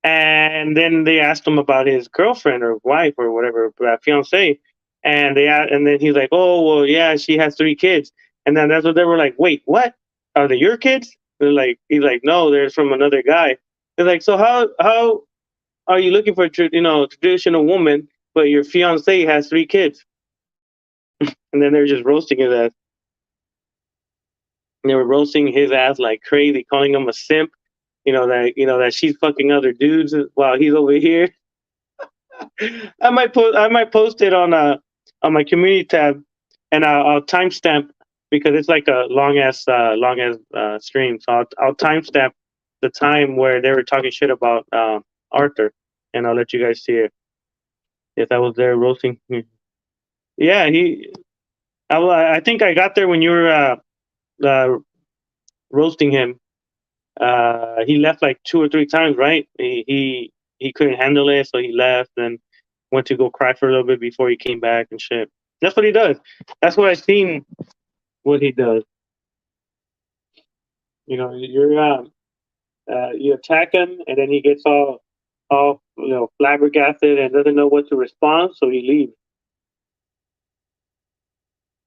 And then they asked him about his girlfriend or wife or whatever, fiance. And then he's like, oh, well, yeah, she has 3 kids. And then that's what they were like, wait, what? Are they your kids? He's like, no, they're from another guy. They're like, so how are you looking for a traditional woman, but your fiance has 3 kids? And then they're just roasting his ass. And they were roasting his ass like crazy, calling him a simp. That she's fucking other dudes while he's over here. I might post it on my community tab, and I'll timestamp because it's like a long as stream. So I'll timestamp the time where they were talking shit about Arthur, and I'll let you guys see it. If I was there roasting, yeah, I think I got there when you were uh, roasting him. He left like 2 or 3 times, right? He couldn't handle it, so he left and went to go cry for a little bit before he came back and shit. That's what he does. That's what I've seen. What he does. You attack him, and then he gets all flabbergasted and doesn't know what to respond, so he leaves.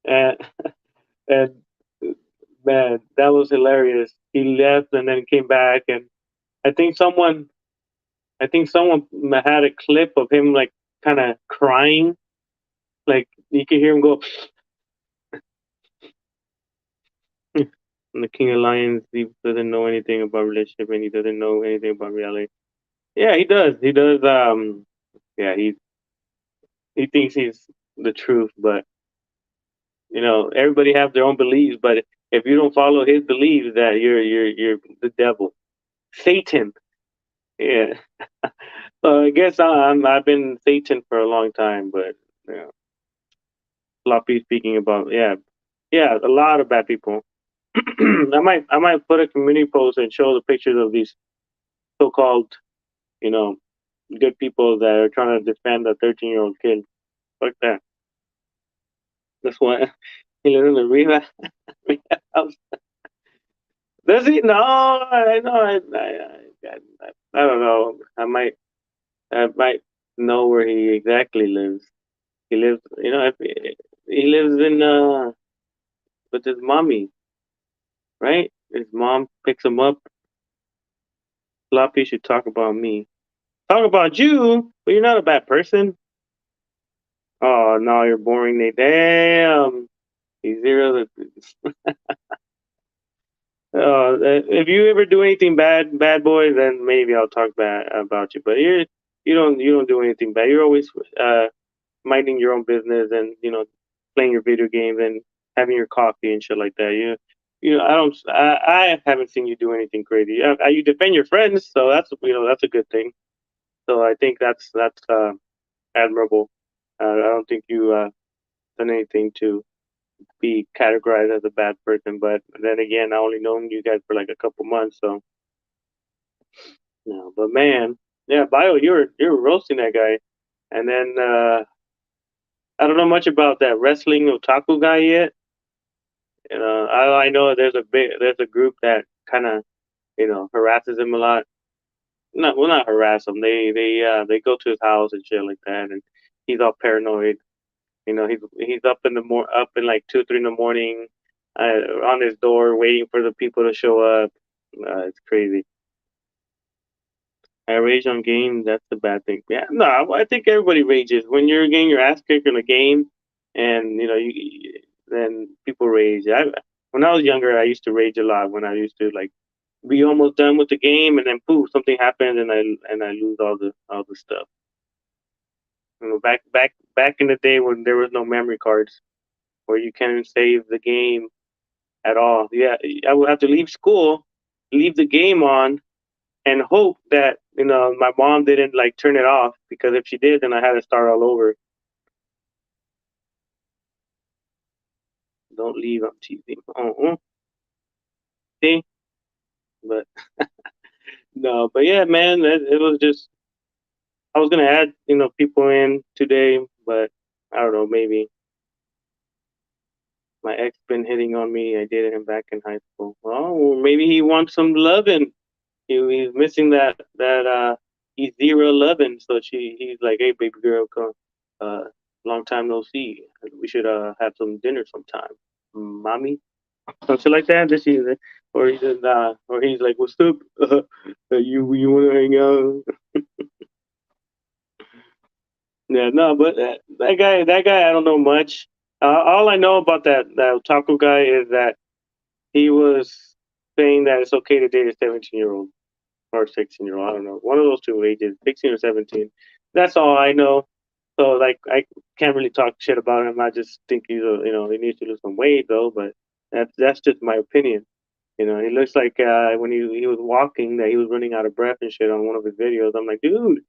And and man, that was hilarious. He left and then came back, and I think someone I think someone had a clip of him like kind of crying, like you could hear him go. And the King of Lions, he doesn't know anything about relationship, and he doesn't know anything about reality. Yeah, he does. He does. Yeah, he thinks he's the truth, but everybody have their own beliefs. But if you don't follow his beliefs, that you're the devil, Satan. Yeah. So I guess I've been Satan for a long time, but Floppy speaking about yeah, a lot of bad people. I might put a community post and show the pictures of these so-called you know good people that are trying to defend a 13-year-old kid. Fuck that. That's why he lives in the rehab house. Does he? No, I know. I don't know. I might know where he exactly lives. He lives, if he lives in with his mommy, right? His mom picks him up. Floppy should talk about me. Talk about you, but you're not a bad person. Oh no, you're boring, Nate. Damn, he's zero. If you ever do anything bad boy, then maybe I'll talk bad about you. But you don't do anything bad. You're always minding your own business and playing your video games and having your coffee and shit like that. I haven't seen you do anything crazy. You defend your friends, so that's a good thing. So I think that's admirable. I don't think you done anything to be categorized as a bad person. But then again, I only known you guys for like a couple months, so no. But man, yeah, Bio, you're roasting that guy, and then I don't know much about that wrestling otaku guy yet. I know there's a group that kind of harasses him a lot. Not harass him. They go to his house and shit like that, and he's all paranoid. He's up in like 2 3 in the morning, on his door waiting for the people to show up. It's crazy. I rage on games. That's the bad thing. Yeah, no, I think everybody rages when you're getting your ass kicked in a game, and then people rage. When I was younger, I used to rage a lot. When I used to like be almost done with the game, and then poof, something happens, and I lose all the stuff. Back in the day when there was no memory cards, where you can't save the game at all. Yeah, I would have to leave school, leave the game on, and hope that my mom didn't like turn it off, because if she did, then I had to start all over. Don't leave. I'm cheating. See, but no, but yeah, man, it was just I was gonna add people in today, but I don't know, maybe my ex been hitting on me. I dated him back in high school. Well, maybe he wants some loving. He's missing that he's zero loving. So he's like, hey, baby girl, come, uh, long time no see. We should have some dinner sometime, mommy, something like that. Or he's like, what's up? You want to hang out? Yeah, no, but that guy, I don't know much. All I know about that otaku guy is that he was saying that it's okay to date a 17-year-old or 16-year-old. I don't know, one of those two ages, 16 or 17. That's all I know. So like, I can't really talk shit about him. I just think he needs to lose some weight though. But That's just my opinion. You know, he looks like when he was walking that he was running out of breath and shit on one of his videos. I'm like, dude,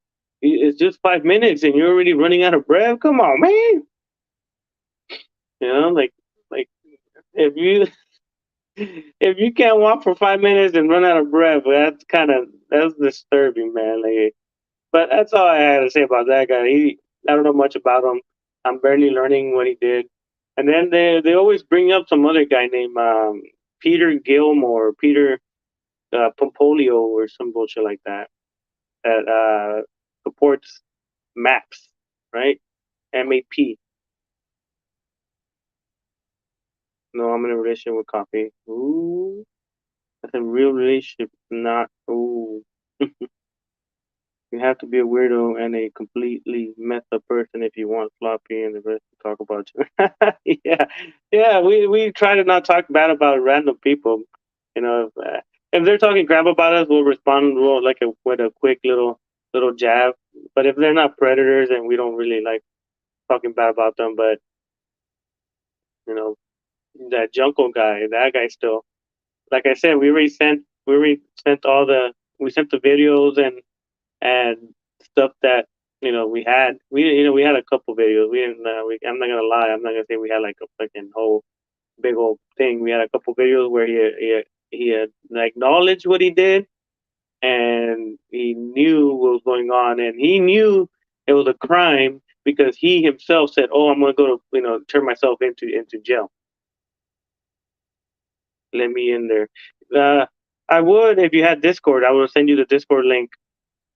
it's just 5 minutes and you're already running out of breath. Come on, man. You know, like if you if you can't walk for 5 minutes and run out of breath, that's disturbing, man. Like, but that's all I had to say about that guy. I don't know much about him. I'm barely learning what he did. And then they always bring up some other guy named Peter Gilmore, Peter Pompolio, or some bullshit like that. That supports MAPS, right? MAP. No, I'm in a relationship with coffee. Ooh, that's a real relationship. Not ooh. You have to be a weirdo and a completely messed up person if you want floppy and the rest to talk about you. Yeah, yeah. We try to not talk bad about random people. You know, if they're talking crap about us, we'll respond like with a quick little jab. But if they're not predators, and we don't really like talking bad about them. But you know, that Jungle guy, that guy still. Like I said, we already sent all the we sent the videos and stuff that we had a couple videos. We didn't. I'm not gonna lie. I'm not gonna say we had like a fucking whole big old thing. We had a couple videos where he had acknowledged what he did and he knew what was going on and he knew it was a crime because he himself said, "Oh, I'm gonna go to turn myself into jail. Let me in there." Uh, I would if you had Discord. I would send you the Discord link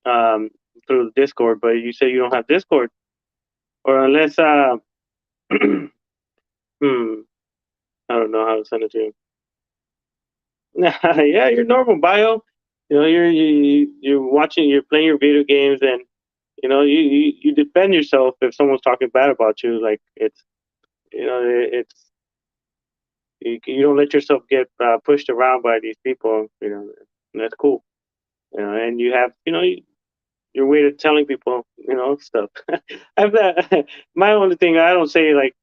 um, through the Discord, but you say you don't have Discord. Or unless hmm, I don't know how to send it to you. Yeah, your normal bio. You know, you're watching, you're playing your video games, and you defend yourself if someone's talking bad about you. Like it's you don't let yourself get pushed around by these people. And that's cool. And you have your way of telling people, stuff. I've my only thing I don't say like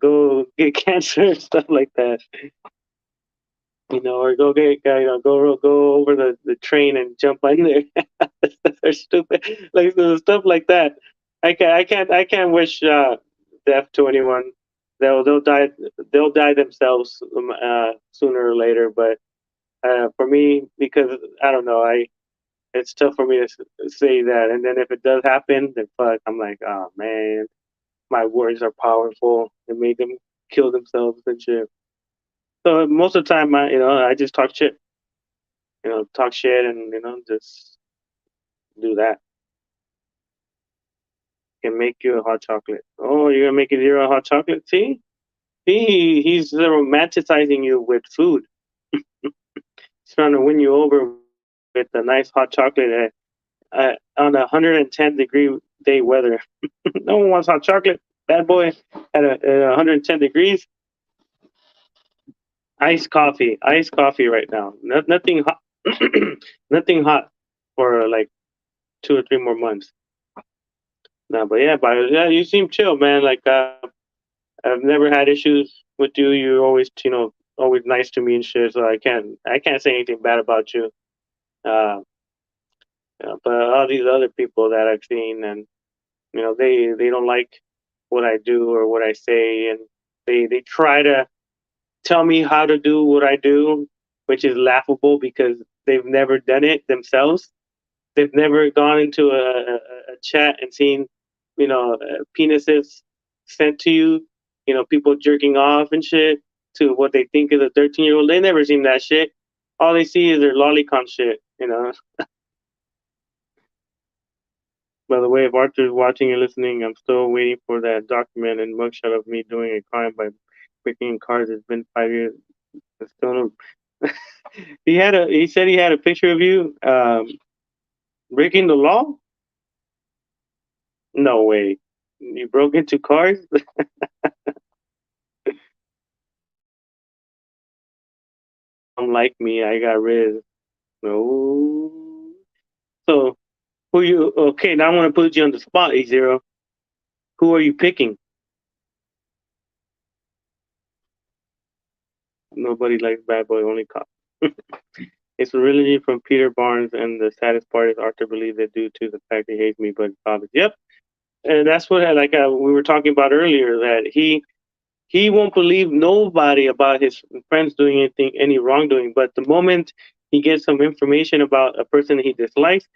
go get cancer and stuff like that, or go get go over the train and jump in there. They're stupid, like stuff like that. I can't wish death to anyone. They'll die themselves sooner or later. But for me, because I don't know, it's tough for me to say that. And then if it does happen, then fuck, I'm like, oh man, my words are powerful. It made them kill themselves and shit. So most of the time, I just talk shit. Talk shit and just do that. Can make you a hot chocolate. Oh, you're gonna make it zero hot chocolate? See, he's romanticizing you with food. He's trying to win you over with a nice hot chocolate on 110-degree day weather. No one wants hot chocolate. Bad boy at 110 degrees. Iced coffee right now. Nothing hot, nothing hot for like 2 or 3 more months. No, but yeah, you seem chill, man. Like I've never had issues with you. You're always, always nice to me and shit. So I can't say anything bad about you. Uh, but all these other people that I've seen, and they don't like what I do or what I say, and they try to tell me how to do what I do, which is laughable because they've never done it themselves. They've never gone into a chat and seen, penises sent to you, people jerking off and shit to what they think is a 13-year-old. They never seen that shit. All they see is their lolicon shit. By the way, if Arthur's watching and listening, I'm still waiting for that document and mugshot of me doing a crime by breaking cars. It's been 5 years. I still don't. He said he had a picture of you breaking the law. No way. You broke into cars? Unlike me, I got rid. No. So who you? Okay, now I want to put you on the spot, A0. Who are you picking? Nobody likes bad boy, only cop. It's a religion from Peter Barnes, and the saddest part is Arthur believes it due to the fact he hates me, but father. Yep, and that's what we were talking about earlier, that he won't believe nobody about his friends doing any wrongdoing. But the moment he gets some information about a person he dislikes,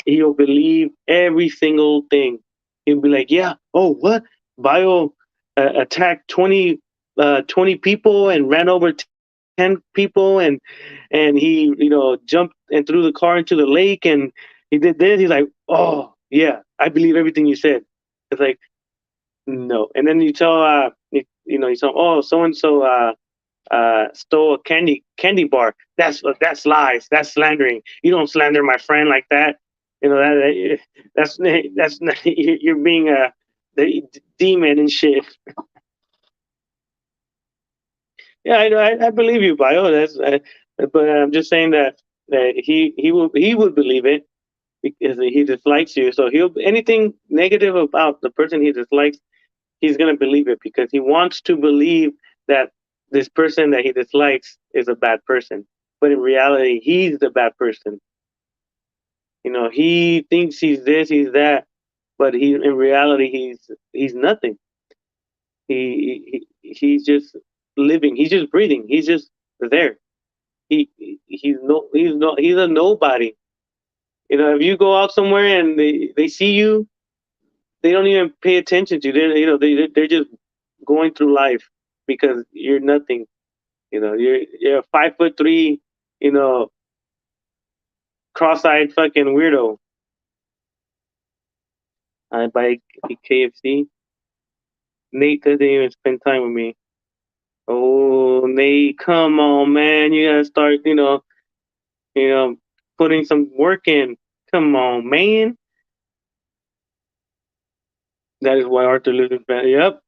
he'll believe every single thing. He'll be like, "Yeah, oh what? Bio attacked 20 people and ran over 10 people, and he jumped and threw the car into the lake, and he did this." He's like, "Oh yeah, I believe everything you said." It's like, no. And then you tell you tell, oh, so and so stole a candy bar. That's lies. That's slandering. You don't slander my friend like that. You know that's not, you're being a the demon and shit. Yeah, I know. I believe you, Bio. But I'm just saying that he would believe it because he dislikes you. So he'll anything negative about the person he dislikes, he's gonna believe it because he wants to believe that this person that he dislikes is a bad person. But in reality, he's the bad person. He thinks he's this, he's that, but he in reality he's nothing. He's just living. He's just breathing. He's just there. He's a nobody. If you go out somewhere and they see you, they don't even pay attention to you. They're just going through life because you're nothing. You're a 5'3", you know, cross-eyed fucking weirdo. I buy KFC. Nate doesn't even spend time with me. Oh, Nate, come on, man! You gotta start, you know, putting some work in. Come on, man. That is why Arthur lives in bed. Yep.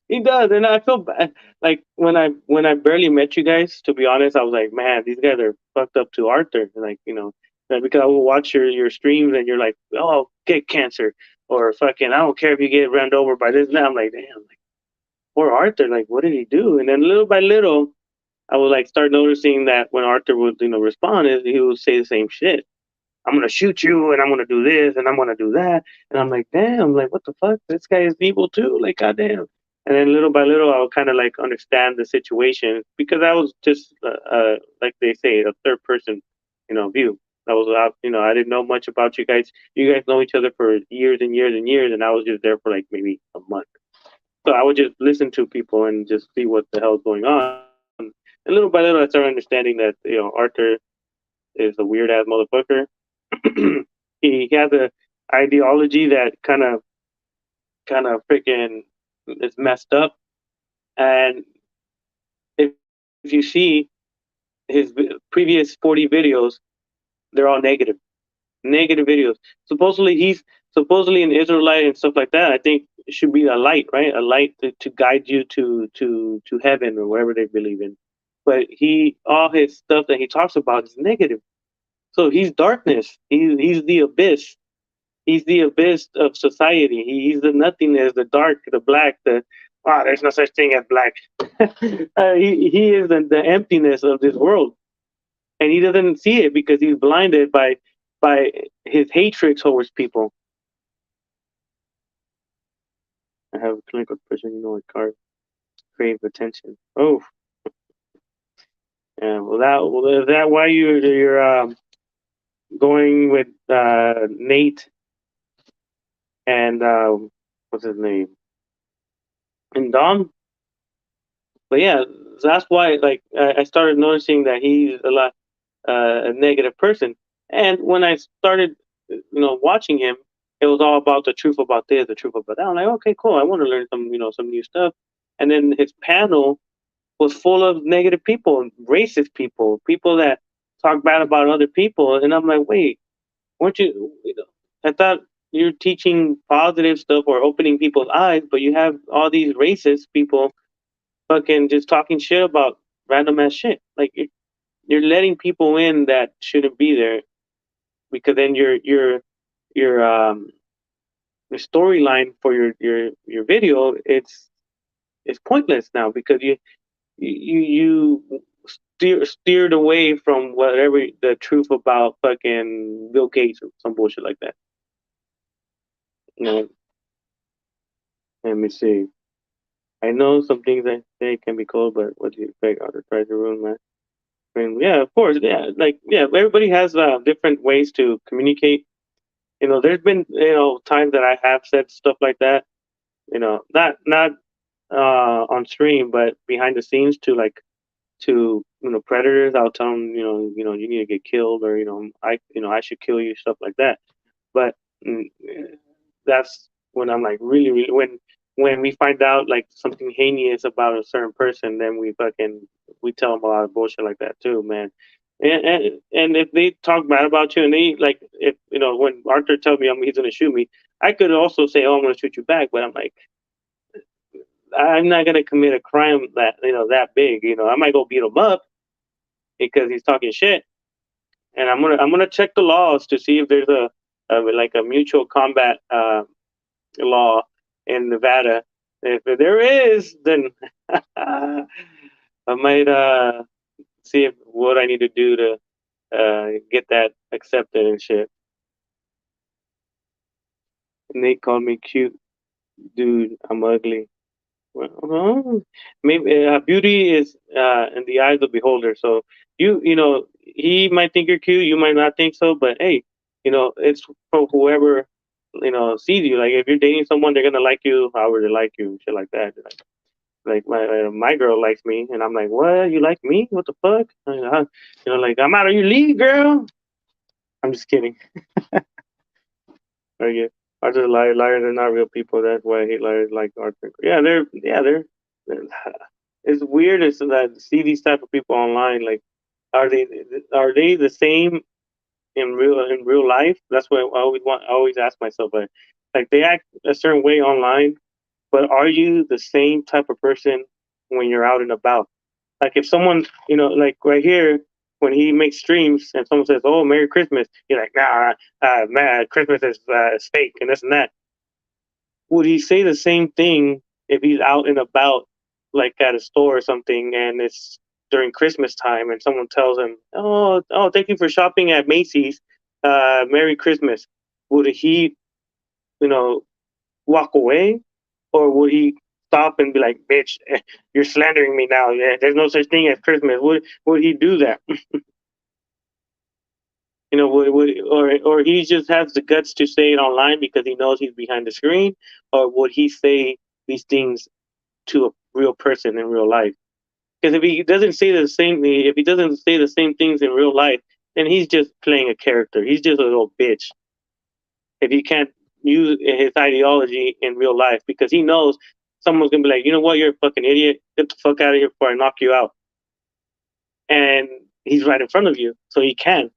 He does, and I feel bad. Like when I barely met you guys, to be honest, I was like, man, these guys are fucked up to Arthur. Like, because I will watch your streams and you're like, oh, get cancer or fucking, I don't care if you get run over by this. Now I'm like, damn, like poor Arthur. Like, what did he do? And then little by little, I would like start noticing that when Arthur would respond, is he would say the same shit. I'm gonna shoot you, and I'm gonna do this, and I'm gonna do that, and I'm like, damn, like what the fuck? This guy is evil too, like goddamn. And then little by little, I'll kind of like understand the situation because I was just like they say, a third person, view. I was out, I didn't know much about you guys. You guys know each other for years and years and years, and I was just there for like maybe a month. So I would just listen to people and just see what the hell's going on. And little by little, I started understanding that Arthur is a weird ass motherfucker. He has a ideology that kind of freaking is messed up. And if you see his previous 40 videos, they're all negative videos. Supposedly an Israelite and stuff like that. I think it should be a light, right? A light to guide you to heaven or wherever they believe in. But all his stuff that he talks about is negative. So he's darkness. He's the abyss. He's the abyss of society. He's the nothingness, the dark, the black, there's no such thing as black. He is the emptiness of this world. And he doesn't see it because he's blinded by his hatred towards people. I have a clinical depression, a card crave attention. Oh, yeah. Is that why you're going with Nate and what's his name and Dom? But yeah, that's why like I started noticing that he's a lot a negative person. And when I started, watching him, it was all about the truth about this, the truth about that. I'm like, okay, cool. I want to learn some new stuff. And then his panel was full of negative people, racist people, people that talk bad about other people. And I'm like, wait, weren't you? I thought you're teaching positive stuff or opening people's eyes, but you have all these racist people fucking just talking shit about random ass shit. Like you're letting people in that shouldn't be there because then your the storyline for your video it's pointless now because you steered away from whatever the truth about fucking Bill Gates or some bullshit like that. You know, let me see. I know some things I say can be cold, but what do you expect? Otter tries to ruin my. I mean, yeah, of course, yeah, like yeah, everybody has different ways to communicate. There's been times that I have said stuff like that. Not on stream, but behind the scenes to predators. I'll tell them you need to get killed, or I should kill you, stuff like that. But that's when I'm like really, really when we find out like something heinous about a certain person, then we tell them a lot of bullshit like that too, man. And if they talk bad about you, and they like if when Arthur tells me he's gonna shoot me, I could also say, oh, I'm gonna shoot you back, but I'm like, I'm not gonna commit a crime that big. I might go beat him up because he's talking shit, and I'm gonna check the laws to see if there's a mutual combat law in Nevada. If there is, then I might see what I need to do to get that accepted and shit. Nate called me cute, dude. I'm ugly. Well, maybe beauty is in the eyes of the beholder. So he might think you're cute, you might not think so, but hey, it's for whoever sees you. Like if you're dating someone, they're gonna like you however they like you, shit like that. Like my girl likes me, and I'm like, what? You like me? What the fuck? Like I'm out of your league, girl. I'm just kidding. Okay. Are just liars. Liars are not real people. That's why I hate liars like Arthur. They're it's weird is that see these type of people online. Like, are they the same in real life? That's what I always ask myself. Like they act a certain way online, but are you the same type of person when you're out and about? Like if someone, like right here, when he makes streams and someone says, "Oh, Merry Christmas," you're like, "Nah, man, Christmas is fake and this and that." Would he say the same thing if he's out and about, like at a store or something, and it's during Christmas time, and someone tells him, "Oh, thank you for shopping at Macy's. Merry Christmas." Would he, you know, walk away, or would he stop and be like, "Bitch, you're slandering me now. Yeah, there's no such thing as Christmas." Would he do that? Or he just has the guts to say it online because he knows he's behind the screen, or would he say these things to a real person in real life? Because if he doesn't say the same things in real life, then he's just playing a character. He's just a little bitch. If he can't use his ideology in real life, because he knows someone's gonna be like, you know what, you're a fucking idiot. Get the fuck out of here before I knock you out. And he's right in front of you, so he can.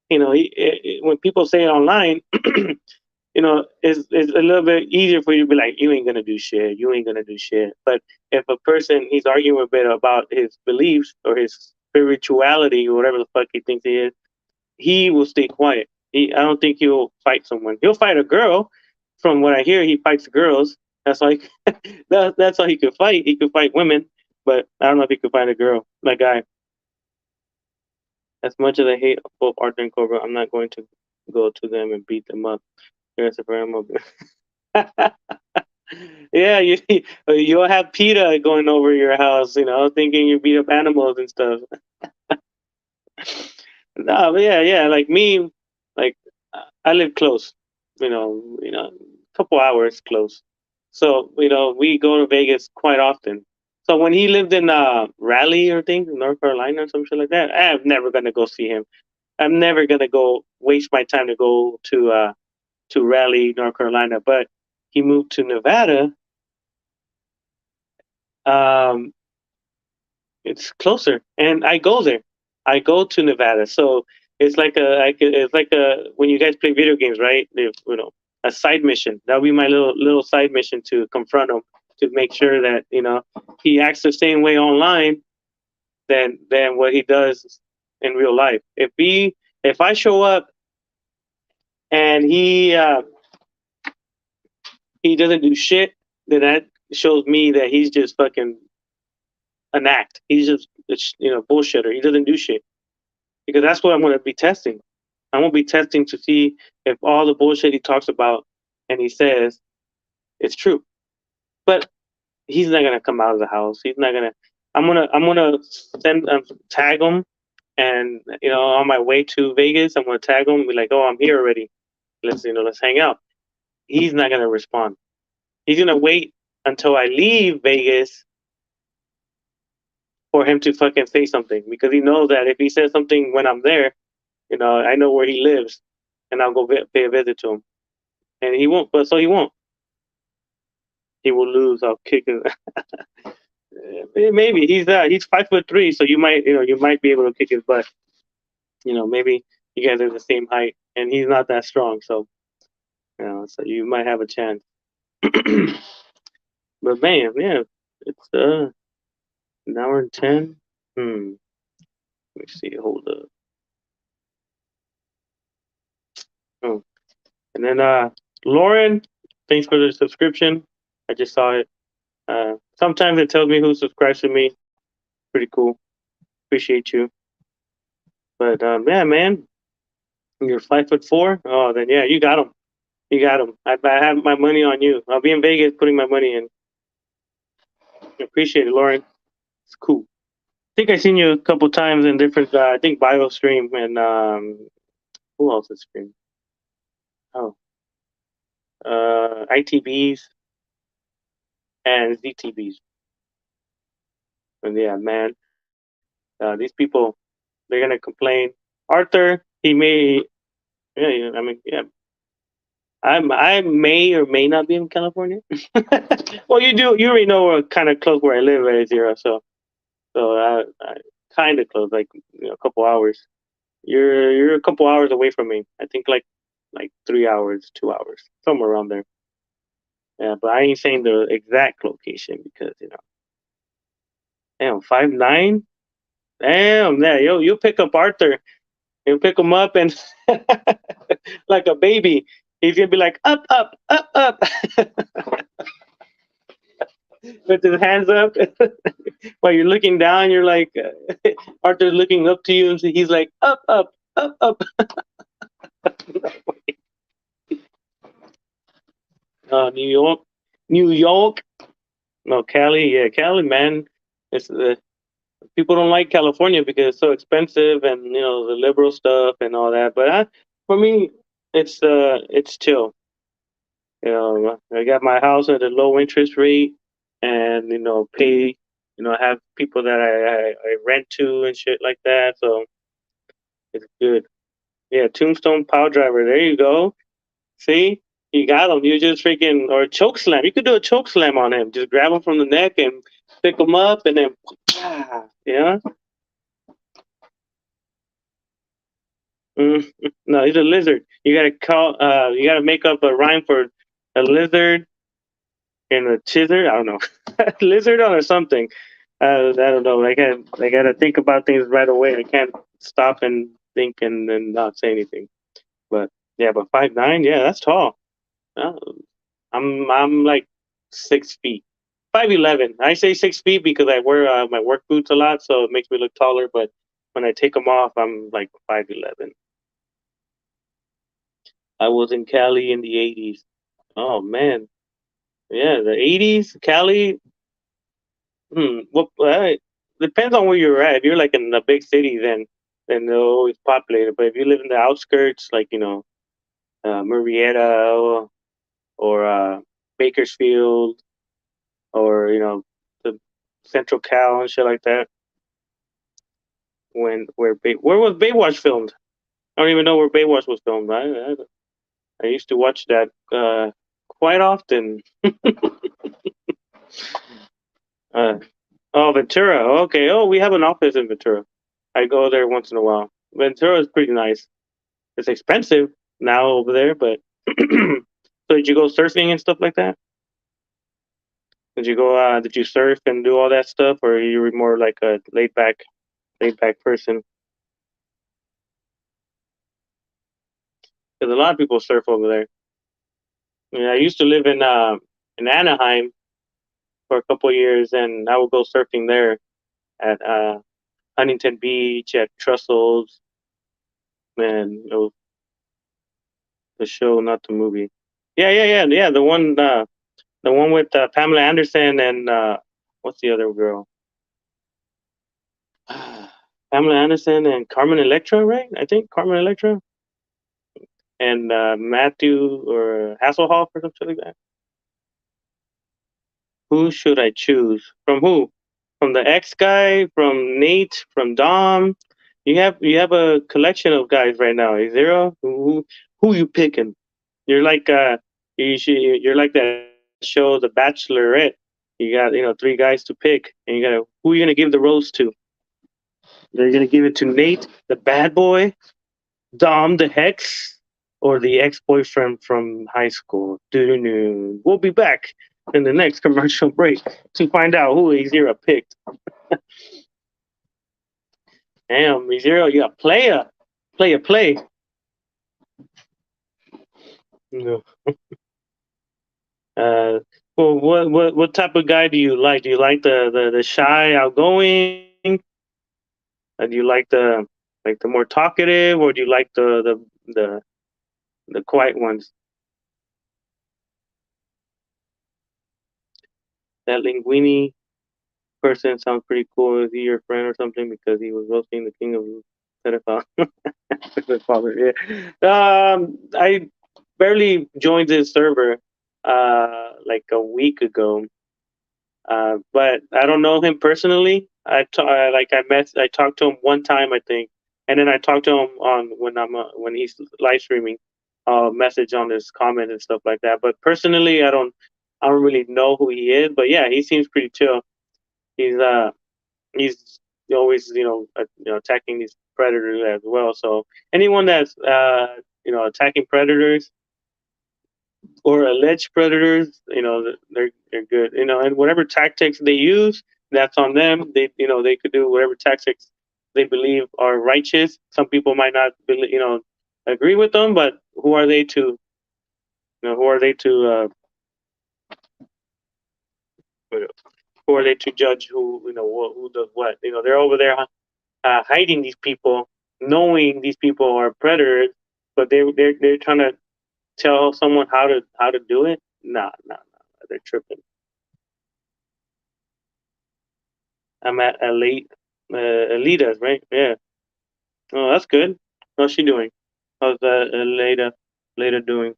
When people say it online, it's a little bit easier for you to be like, you ain't gonna do shit, you ain't gonna do shit. But if a person he's arguing a bit about his beliefs or his spirituality or whatever the fuck he thinks he is, he will stay quiet. I don't think he'll fight someone. He'll fight a girl. From what I hear, he fights girls. That's like that's all he could fight. He could fight women, but I don't know if he could fight a girl. That guy. As much as I hate both Arthur and Cobra, I'm not going to go to them and beat them up. There's a very Yeah, you'll have PETA going over your house, thinking you beat up animals and stuff. No, but yeah, like me, like I live close, a couple hours close. So, we go to Vegas quite often. So when he lived in Raleigh or things, North Carolina or some shit like that, I'm never gonna go see him. I'm never gonna go waste my time to go to Raleigh, North Carolina. But he moved to Nevada. Um, it's closer, and I go there. I go to Nevada, so it's like a when you guys play video games, right? A side mission. That'll be my little side mission to confront him to make sure that he acts the same way online than what he does in real life. If I show up and he doesn't do shit, then that shows me that he's just fucking an act. He's just bullshitter. He doesn't do shit because that's what I'm going to be testing. I'm going to be testing to see if all the bullshit he talks about and he says it's true. But he's not gonna come out of the house. He's not gonna. I'm gonna send tag him, and on my way to Vegas, I'm gonna tag him. And be like, oh, I'm here already. Let's hang out. He's not gonna respond. He's gonna wait until I leave Vegas for him to fucking say something because he knows that if he says something when I'm there, I know where he lives, and I'll go pay a visit to him, and he won't. But so he won't. He will lose. I'll kick him. Maybe he's 5'3", so you might be able to kick his butt. Maybe you guys are the same height, and he's not that strong, so so you might have a chance. But man, yeah, it's an hour and 10. Let me see. Hold up. Oh, and then Lauren, thanks for the subscription. I just saw it. Sometimes it tells me who subscribes to me. Pretty cool. Appreciate you. But yeah, man, you're 5'4". Oh, then yeah, you got him. You got him. I have my money on you. I'll be in Vegas putting my money in. Appreciate it, Lauren. It's cool. I think I seen you a couple times in different. I think Bio stream and who else is stream? Oh, ITBs and ZTBs. And yeah, man, these people, they're gonna complain. Arthur, he may. Yeah, I mean, yeah. I may or may not be in California. Well, you do. You already know where kind of close where I live, right, Zero? So I kind of close, like a couple hours. You're a couple hours away from me. I think like 3 hours, 2 hours, somewhere around there. Yeah, but I ain't saying the exact location because damn 5'9". Damn, yeah, you pick up Arthur. You pick him up and like a baby. He's gonna be like up, up, up, up, with his hands up. While you're looking down, you're like Arthur's looking up to you, and he's like up, up, up, up. New York, New York. No, Cali. Yeah, Cali, man. It's people don't like California because it's so expensive and the liberal stuff and all that. But for me, it's chill. I got my house at a low interest rate, and pay. Have people that I rent to and shit like that. So it's good. Yeah, Tombstone Power Driver. There you go. See, you got him. You just freaking or choke slam. You could do a choke slam on him. Just grab him from the neck and pick him up, and then yeah. Mm, no, he's a lizard. You gotta call. You gotta make up a rhyme for a lizard and a chizard. I don't know, lizard or something. I don't know. I gotta think about things right away. I can't stop and think and then not say anything. But yeah, but 5'9", yeah, that's tall. Uh, I'm like 6 feet, 5'11". I say 6 feet because I wear my work boots a lot, so it makes me look taller. But when I take them off, I'm like 5'11". I was in Cali in the '80s. Oh man, yeah, the '80s, Cali. Well, depends on where you're at. If you're like in a big city, then they're always populated. But if you live in the outskirts, like Murrieta or Bakersfield or the Central Cal and shit like that. Where was Baywatch filmed? I don't even know where Baywatch was filmed. I used to watch that quite often. Uh, oh, Ventura. Okay. Oh, we have an office in Ventura. I go there once in a while. Ventura is pretty nice. It's expensive now over there, but so did you go surfing and stuff like that? Did you go? Did you surf and do all that stuff, or you were more like a laid back person? Because a lot of people surf over there. Yeah, I used to live in Anaheim for a couple of years, and I would go surfing there. at Huntington Beach, at Trestles. Man, it was the show, not the movie. Yeah. The one with Pamela Anderson and what's the other girl? Pamela Anderson and Carmen Electra, right? I think Carmen Electra and Matthew or Hasselhoff or something like that. Who should I choose? From who? From the X guy? From Nate? From Dom? You have a collection of guys right now. Zero. Who you picking? You're like you're like that show, The Bachelorette. You got three guys to pick, and you gotta who are you gonna give the rose to? Are you gonna give it to Nate, the bad boy, Dom, the hex, or the ex boyfriend from high school? Doo-doo-doo. We'll be back in the next commercial break to find out who Azira picked. Damn, Azira, you got play. No. Uh, well, what type of guy do you like? Do you like the shy, outgoing? Do you like the more talkative, or do you like the the quiet ones? That Linguini person sounds pretty cool. Is he your friend or something? Because he was roasting the king of pedophile. The father, yeah. I barely joined his server like a week ago. But I don't know him personally. I talked to him one time, I think, and then I talked to him on when he's live streaming, message on his comment and stuff like that. But personally, I don't really know who he is. But yeah, he seems pretty chill. He's uh he's always attacking these predators as well. So anyone that's attacking predators or alleged predators, they're good. And whatever tactics they use, that's on them. They could do whatever tactics they believe are righteous. Some people might not, agree with them, but who are they to, who are they to judge who does what? They're over there hiding these people, knowing these people are predators, but they're trying to tell someone how to do it. Nah, they're tripping. I'm at Alita's, right? Yeah. Oh, that's good. How's she doing? How's Alita doing?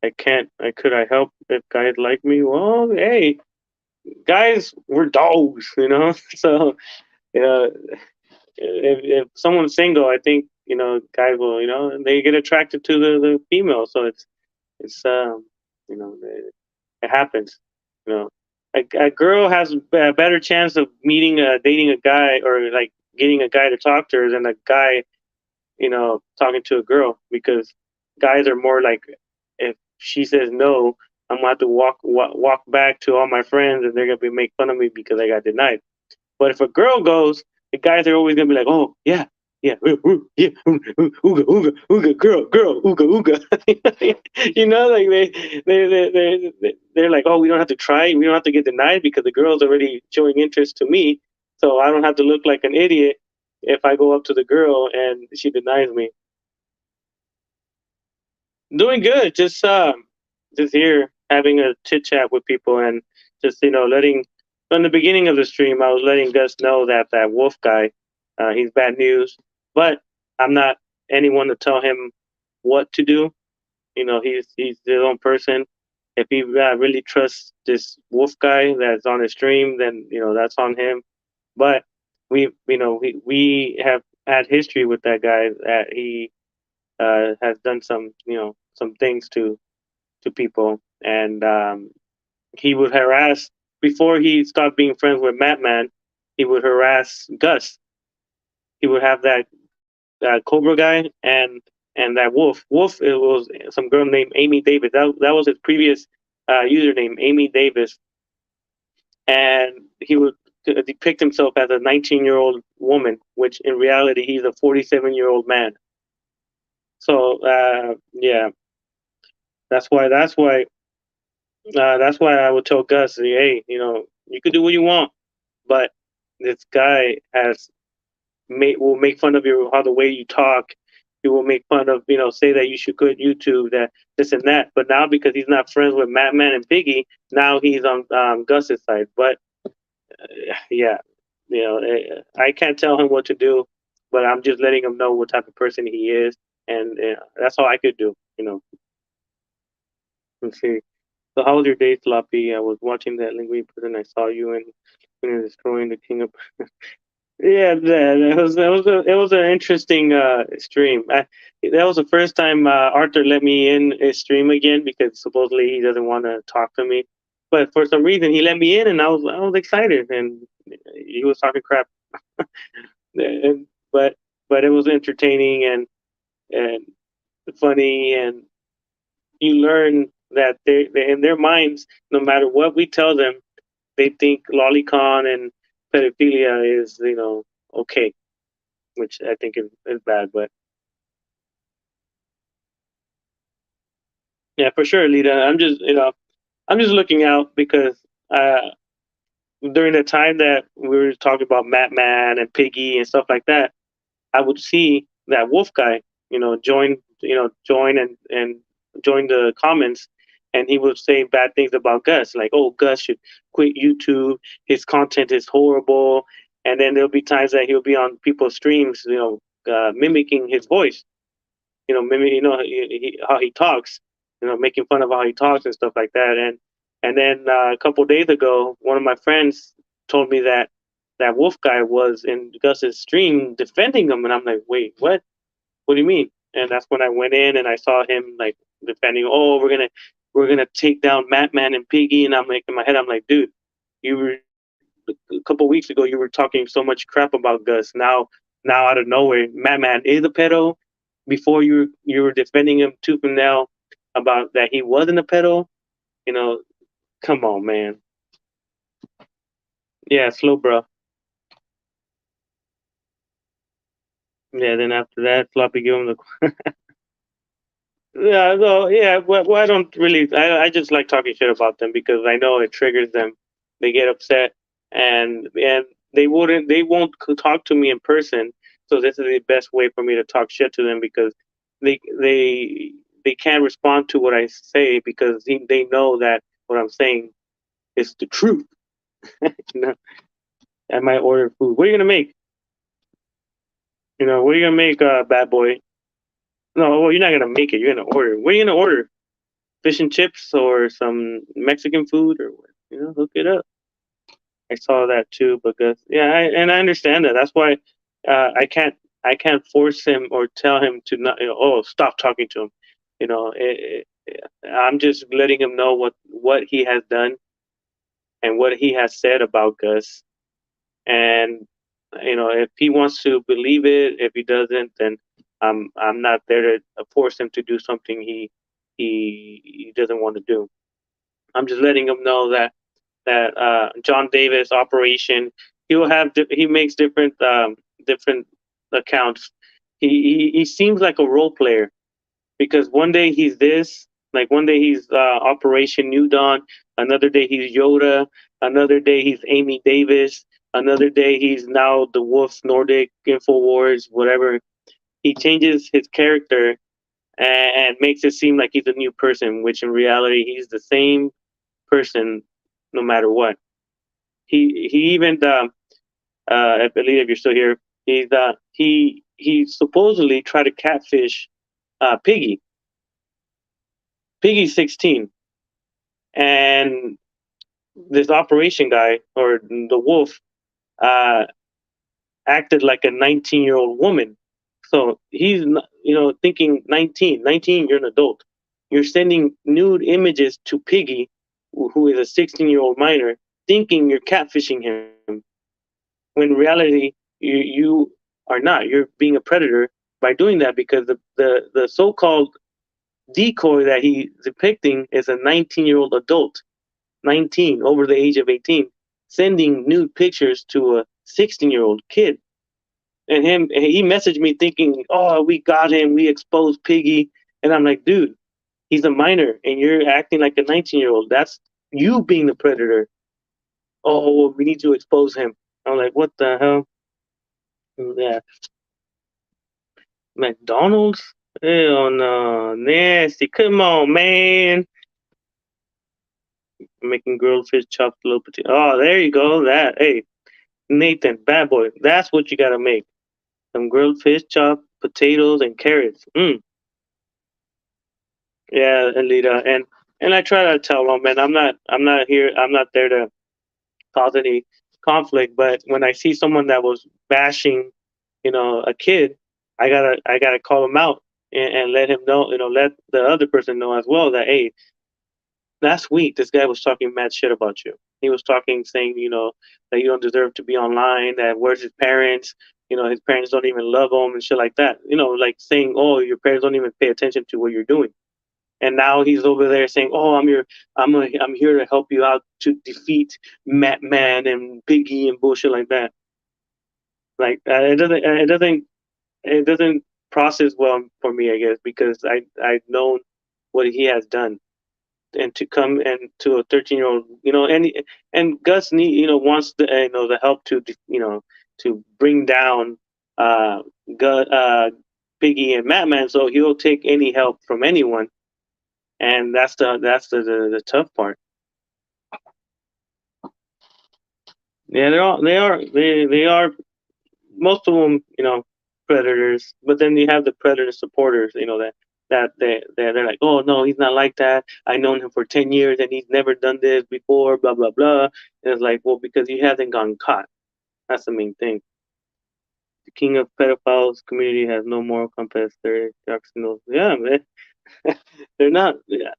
I can't. I could I help if guys like me? Well, hey, guys, we're dogs, So, you know, if someone's single, I think guys will, they get attracted to the female. So it's you know, it happens. You know, a girl has a better chance of dating a guy, or like getting a guy to talk to her than a guy, talking to a girl, because guys are more like, if she says no, I'm gonna have to walk back to all my friends, and they're gonna make fun of me because I got denied. But if a girl goes, the guys are always gonna be like, "Oh yeah, yeah, yeah, ooga, girl, ooga." Like they're like, "Oh, we don't have to try, we don't have to get denied because the girl's already showing interest to me, so I don't have to look like an idiot if I go up to the girl and she denies me." Doing good, just here having a chit chat with people, and just letting. In the beginning of the stream, I was letting Gus know that that Wolf guy, he's bad news, but I'm not anyone to tell him what to do. He's his own person. If he really trusts this Wolf guy that's on his stream, then that's on him. But we have had history with that guy, that he has done some things to people, and he would harass, before he stopped being friends with Madman. He would harass Gus. He would have that Cobra guy and that Wolf. Wolf, it was some girl named Amy Davis. That was his previous username, Amy Davis, and he would depict himself as a 19-year-old woman, which in reality he's a 47-year-old man. So yeah, that's why That's why I would tell Gus, hey, you could do what you want, but this guy will make fun of you how the way you talk. He will make fun of, say that you should quit YouTube, that this and that. But now because he's not friends with Madman and Biggie, now he's on Gus's side. But yeah, I can't tell him what to do, but I'm just letting him know what type of person he is, and that's all I could do. Let's see. So how was your day, Sloppy? I was watching that Linguini prison. I saw you and destroying the king of. Yeah, it was an interesting stream. That was the first time Arthur let me in his stream again because supposedly he doesn't want to talk to me, but for some reason he let me in and I was excited and he was talking crap. And, but it was entertaining and funny, and you learn that they in their minds, no matter what we tell them, they think lolicon and pedophilia is okay, which I think is bad. But yeah, for sure, Lita. I'm just looking out because uh, during the time that we were talking about Matman and Piggy and stuff like that, I would see that Wolf guy, join and join the comments, and he would say bad things about Gus, like, "Oh, Gus should quit YouTube. His content is horrible." And then there'll be times that he'll be on people's streams, mimicking his voice, how he talks, making fun of how he talks and stuff like that. And then a couple of days ago, one of my friends told me that that Wolf guy was in Gus's stream defending him, and I'm like, wait, what? What do you mean? And that's when I went in and I saw him like defending. Oh, we're gonna take down Matman and Piggy, and I'm like in my head, I'm like, dude, you were a couple of weeks ago you were talking so much crap about Gus. Now out of nowhere, Madman is a pedo. Before you were defending him tooth and nail about that he wasn't a pedo. You know, come on, man. Yeah, slow, bro. Yeah, then after that, Floppy give him the. Yeah, no, yeah. Well, I don't really. I just like talking shit about them because I know it triggers them. They get upset, and they won't talk to me in person. So this is the best way for me to talk shit to them because they they they can't respond to what I say because they know that what I'm saying is the truth. you know, I might order food. What are you gonna make? What are you gonna make, bad boy? No, well, you're not gonna make it. You're gonna order. What are you gonna order? Fish and chips or some Mexican food or what? Hook it up. I saw that too, because yeah, and I understand that. That's why I can't force him or tell him to not. Oh, stop talking to him. I'm just letting him know what he has done and what he has said about Gus. And if he wants to believe it, if he doesn't, then I'm not there to force him to do something he doesn't want to do. I'm just letting him know that John Davis operation. He makes different accounts. He seems like a role player because one day he's this, like one day he's Operation New Dawn, another day he's Yoda, another day he's Amy Davis, another day he's now the Wolf's Nordic Infowars, whatever. He changes his character and makes it seem like he's a new person, which in reality he's the same person no matter what. He even I believe if you're still here, he supposedly tried to catfish Piggy. Piggy's 16, and this operation guy or the wolf uh, acted like a 19-year-old woman. So he's thinking 19, you're an adult. You're sending nude images to Piggy, who is a 16-year-old minor, thinking you're catfishing him. When in reality you are not. You're being a predator by doing that because the so-called decoy that he's depicting is a 19-year-old adult, 19 over the age of 18, sending nude pictures to a 16-year-old kid. And he messaged me thinking, oh, we got him, we exposed Piggy. And I'm like, dude, He's a minor, and you're acting like a 19-year-old. That's you being the predator. Oh, well, we need to expose him. I'm like, what the hell? Yeah, McDonald's. Hell no, nasty. Come on, man. Making grilled fish, chopped little potato. Oh, there you go. That hey, Nathan, bad boy. That's what you gotta make. Some grilled fish, chopped potatoes, and carrots. Yeah, Alita, and I try to tell them, man, I'm not there to cause any conflict. But when I see someone that was bashing, a kid, I gotta call him out and let him know, let the other person know as well that hey, last week this guy was talking mad shit about you. He was talking, saying, that you don't deserve to be online. That where's his parents? His parents don't even love him and shit like that. Like saying, oh, your parents don't even pay attention to what you're doing. And now he's over there saying, "Oh, I'm here to help you out to defeat Man and Biggie and bullshit like that." Like it doesn't process well for me, I guess, because I've known what he has done, and to come and to a 13-year-old, and Gus wants the help to to bring down uh, Biggie and Man, so he'll take any help from anyone, and that's the tough part. Yeah, they are most of them, predators. But then you have the predator supporters, they're like, oh no, he's not like that. I known him for 10 years and he's never done this before. Blah blah blah. And it's like, well, because he hasn't gotten caught. That's the main thing. The king of pedophiles community has no moral compass. They're yeah, man. They're not. Yeah.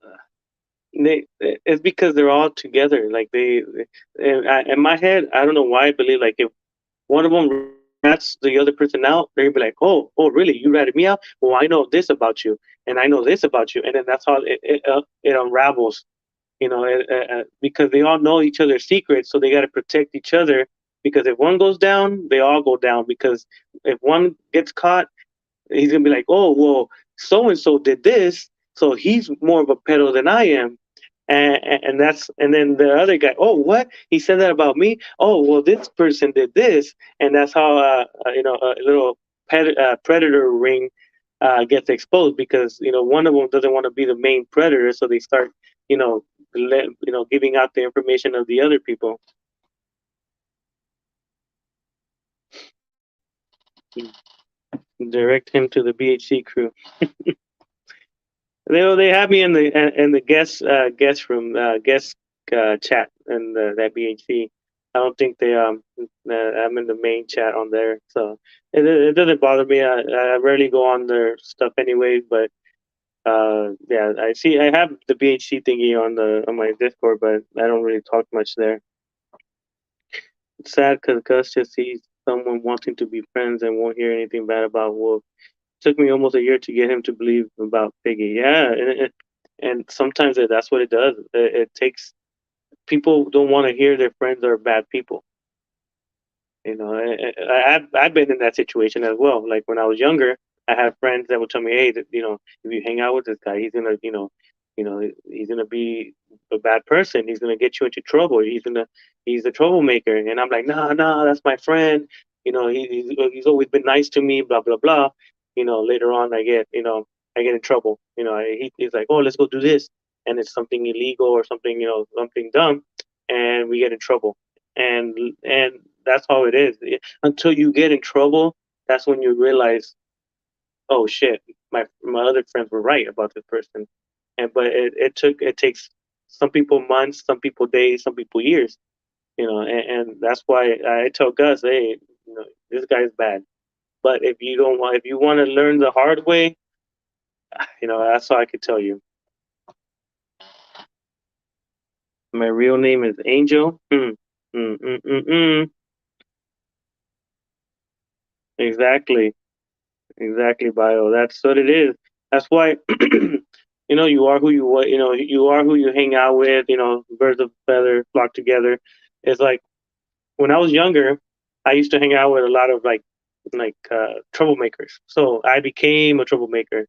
It's because they're all together. Like in my head, I don't know why I believe like if one of them rats the other person out, they'd be like, oh, really? You ratted me out? Well, I know this about you, and I know this about you, and then that's how it unravels. Because they all know each other's secrets, so they got to protect each other. Because if one goes down, they all go down. Because if one gets caught, he's gonna be like, oh, well, so and so did this, so he's more of a pedo than I am, and then the other guy, oh, what, he said that about me? Oh, well, this person did this, and that's how a little predator ring gets exposed, because one of them doesn't want to be the main predator, so they start giving out the information of the other people. Direct him to the BHC crew. They have me in the guest room, guest chat in that BHC. I don't think I'm in the main chat on there, so it doesn't bother me. I rarely go on their stuff anyway, but yeah, I have the BHC thingy on my Discord, but I don't really talk much there. It's sad because Gus just sees someone wanting to be friends and won't hear anything bad about Wolf. Took me almost a year to get him to believe about Piggy. Yeah, and sometimes that's what it does. It takes people don't want to hear their friends are bad people. I've been in that situation as well. Like when I was younger, I had friends that would tell me, "Hey, if you hang out with this guy, he's gonna, he's gonna be a bad person. He's gonna get you into trouble. He's a troublemaker." And I'm like, "Nah, nah, that's my friend. He's always been nice to me. Blah blah blah." Later on, I get in trouble. He's like, "Oh, let's go do this," and it's something illegal or something, something dumb, and we get in trouble. And that's how it is. Until you get in trouble, that's when you realize, oh shit, my other friends were right about this person. But it takes some people months, some people days, some people years. And that's why I tell Gus, hey, this guy's bad. But if you want to learn the hard way, that's all I could tell you. My real name is Angel. Mm, mm, mm, mm. Exactly. Exactly, bio. That's what it is. That's why, you are who you are who you hang out with. Birds of feather flock together. It's like when I was younger, I used to hang out with a lot of troublemakers. So I became a troublemaker.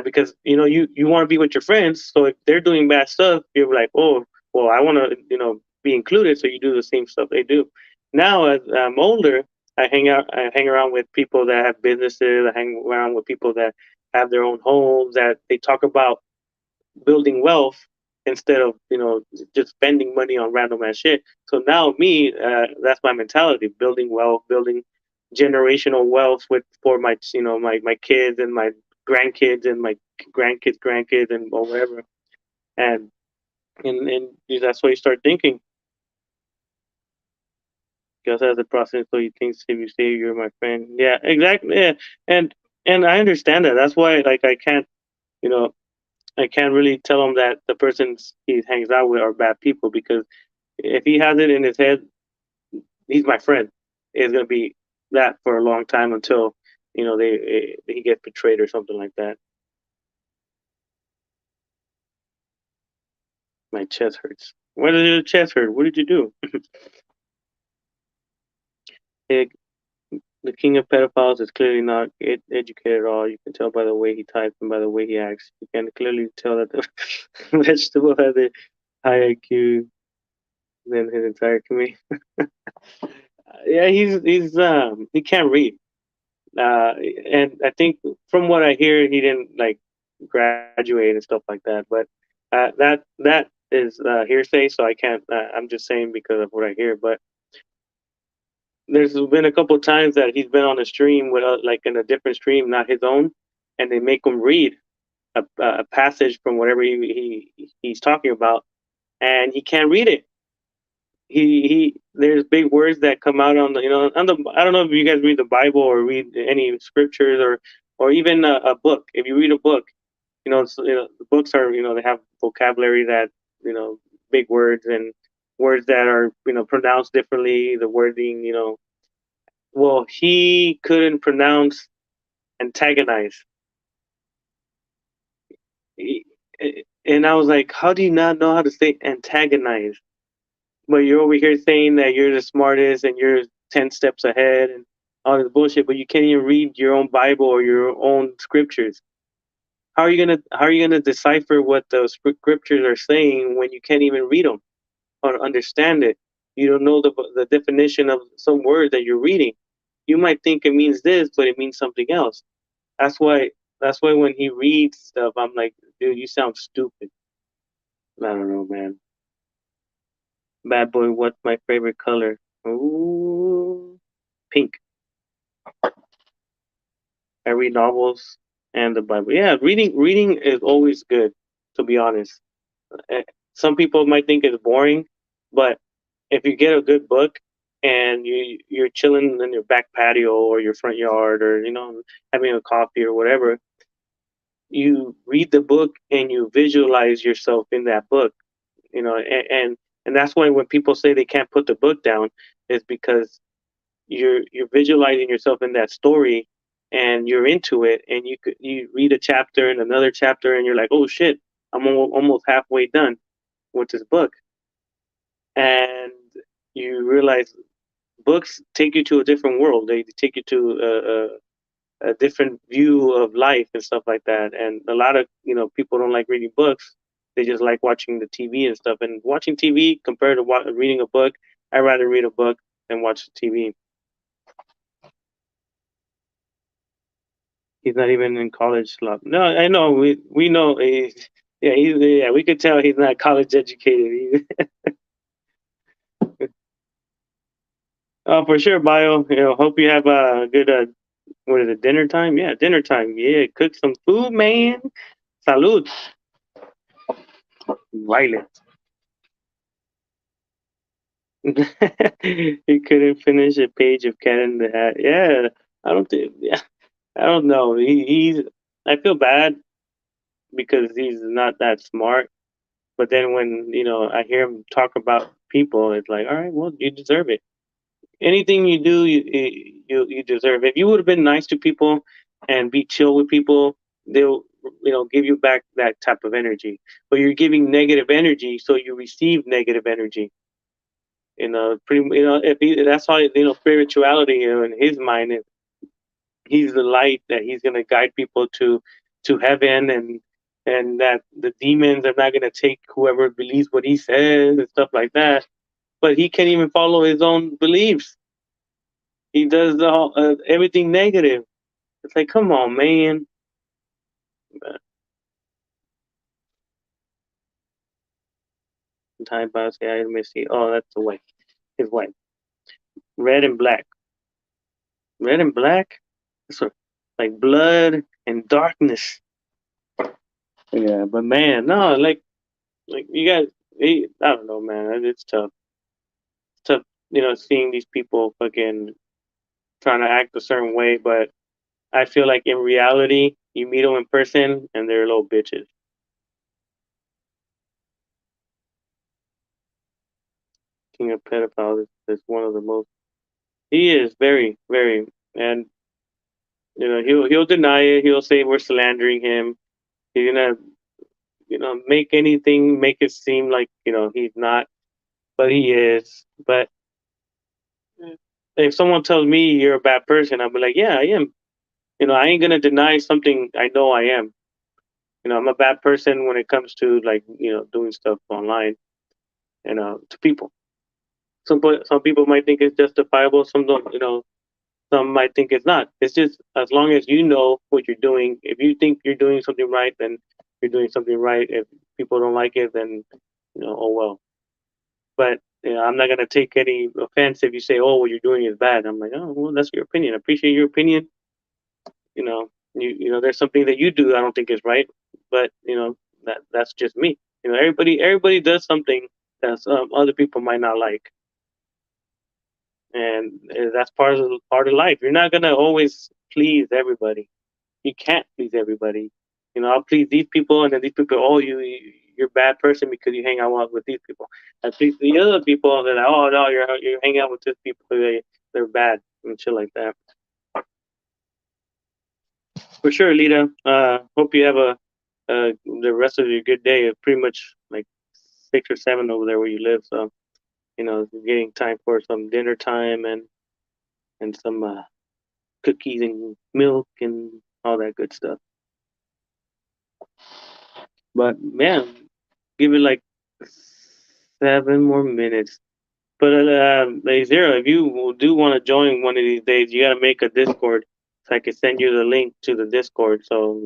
because you want to be with your friends. So if they're doing bad stuff, you're like, oh, well, I want to be included. So you do the same stuff they do. Now as I'm older, I hang around with people that have businesses. I hang around with people that have their own homes. That they talk about building wealth instead of just spending money on random ass shit. So now me, that's my mentality: building wealth, building generational wealth with for my my kids and my grandkids and my grandkids and or whatever. And and that's what you start thinking. Because as a process, so he thinks if you say you're my friend, yeah, exactly, yeah, and I understand that. That's why like you know I can't really tell him that the persons he hangs out with are bad people because if he has it in his head, he's my friend. It's gonna be that for a long time until he gets betrayed or something like that. My chest hurts. Why does your chest hurt? What did you do? Eh, the king of pedophiles is clearly not educated at all. You can tell by the way he types and by the way he acts. You can clearly tell that the vegetable has a high IQ than his entire community. Yeah, he can't read. And I think from what I hear, he didn't like graduate and stuff like that. But that is hearsay, so I can't. I'm just saying because of what I hear. But there's been a couple times that he's been on a stream with like in a different stream, not his own, and they make him read a passage from whatever he's talking about, and he can't read it. He there's big words that come out on the on the I don't know if you guys read the Bible or read any scriptures or even a book. If you read a book, the books are they have vocabulary that big words and words that are pronounced differently. The wording well he couldn't pronounce antagonize. He, and I was like, how do you not know how to say antagonize? But you're over here saying that you're the smartest and you're 10 steps ahead and all this bullshit, but you can't even read your own Bible or your own scriptures. How are you gonna decipher what those scriptures are saying when you can't even read them or understand it? You don't know the definition of some word that you're reading. You might think it means this, but it means something else. That's why when he reads stuff, I'm like, dude, you sound stupid. I don't know, man. Bad boy, what's my favorite color? Ooh, pink. I read novels and the Bible. Yeah, reading is always good, to be honest. Eh, Some people might think it's boring, but if you get a good book and you're chilling in your back patio or your front yard or having a coffee or whatever, you read the book and you visualize yourself in that book. And that's why when people say they can't put the book down, is because you're visualizing yourself in that story and you're into it and you read a chapter and another chapter and you're like, oh shit, I'm almost halfway done with this book. And you realize books take you to a different world. They take you to a different view of life and stuff like that. And a lot of people don't like reading books. They just like watching the TV and stuff. And watching TV compared to reading a book, I'd rather read a book than watch TV. He's not even in college club. No, I know. We know. Yeah. We could tell he's not college educated. Oh, for sure, Bio. Hope you have a good. What is it? Dinner time? Yeah, dinner time. Yeah, cook some food, man. Salud. Violent. He couldn't finish a page of Cat in the Hat. Yeah, I don't think. Yeah, I don't know. He's. I feel bad because he's not that smart. But then when I hear him talk about people, it's like, all right, well, you deserve it. Anything you do, you deserve. If you would have been nice to people and be chill with people, they'll give you back that type of energy. But you're giving negative energy, so you receive negative energy. Pretty. If that's how spirituality. In his mind, he's the light that he's gonna guide people to to heaven, and that the demons are not gonna take whoever believes what he says and stuff like that. But he can't even follow his own beliefs. He does everything negative. It's like, come on, man. Time pass. Yeah, let me see. Oh, that's the wife. His wife. Red and black. Red and black. So, like blood and darkness. Yeah, but man, no, like you guys. I don't know, man. It's tough. It's tough, seeing these people fucking trying to act a certain way, but I feel like in reality, you meet them in person and they're little bitches. King of pedophiles is one of the most. He is very, very, and he'll deny it. He'll say we're slandering him. He's gonna make anything make it seem like he's not, but he is. But if someone tells me you're a bad person, I'll be like, yeah, I am. I ain't gonna deny something I know I am. I'm a bad person when it comes to like doing stuff online and to people. Some people might think it's justifiable. Some don't. Some might think it's not. It's just as long as you know what you're doing. If you think you're doing something right, then you're doing something right. If people don't like it, then oh well. But I'm not gonna take any offense if you say, "Oh, what you're doing is bad." I'm like, "Oh, well, that's your opinion. I appreciate your opinion." There's something that you do I don't think is right, but that's just me. Everybody does something that other people might not like, and that's part of life. You're not gonna always please everybody. You can't please everybody. I'll please these people, and then these people, oh, you're a bad person because you hang out with these people. I please the other people that, oh no, you're hanging out with these people, they're bad and shit like that. For sure, Lita. Hope you have the rest of your good day. It's pretty much like 6 or 7 over there where you live, so it's getting time for some dinner time and some cookies and milk and all that good stuff. But man, give it like 7 more minutes. But like Zero, if you do want to join one of these days, you got to make a Discord so I can send you the link to the Discord. So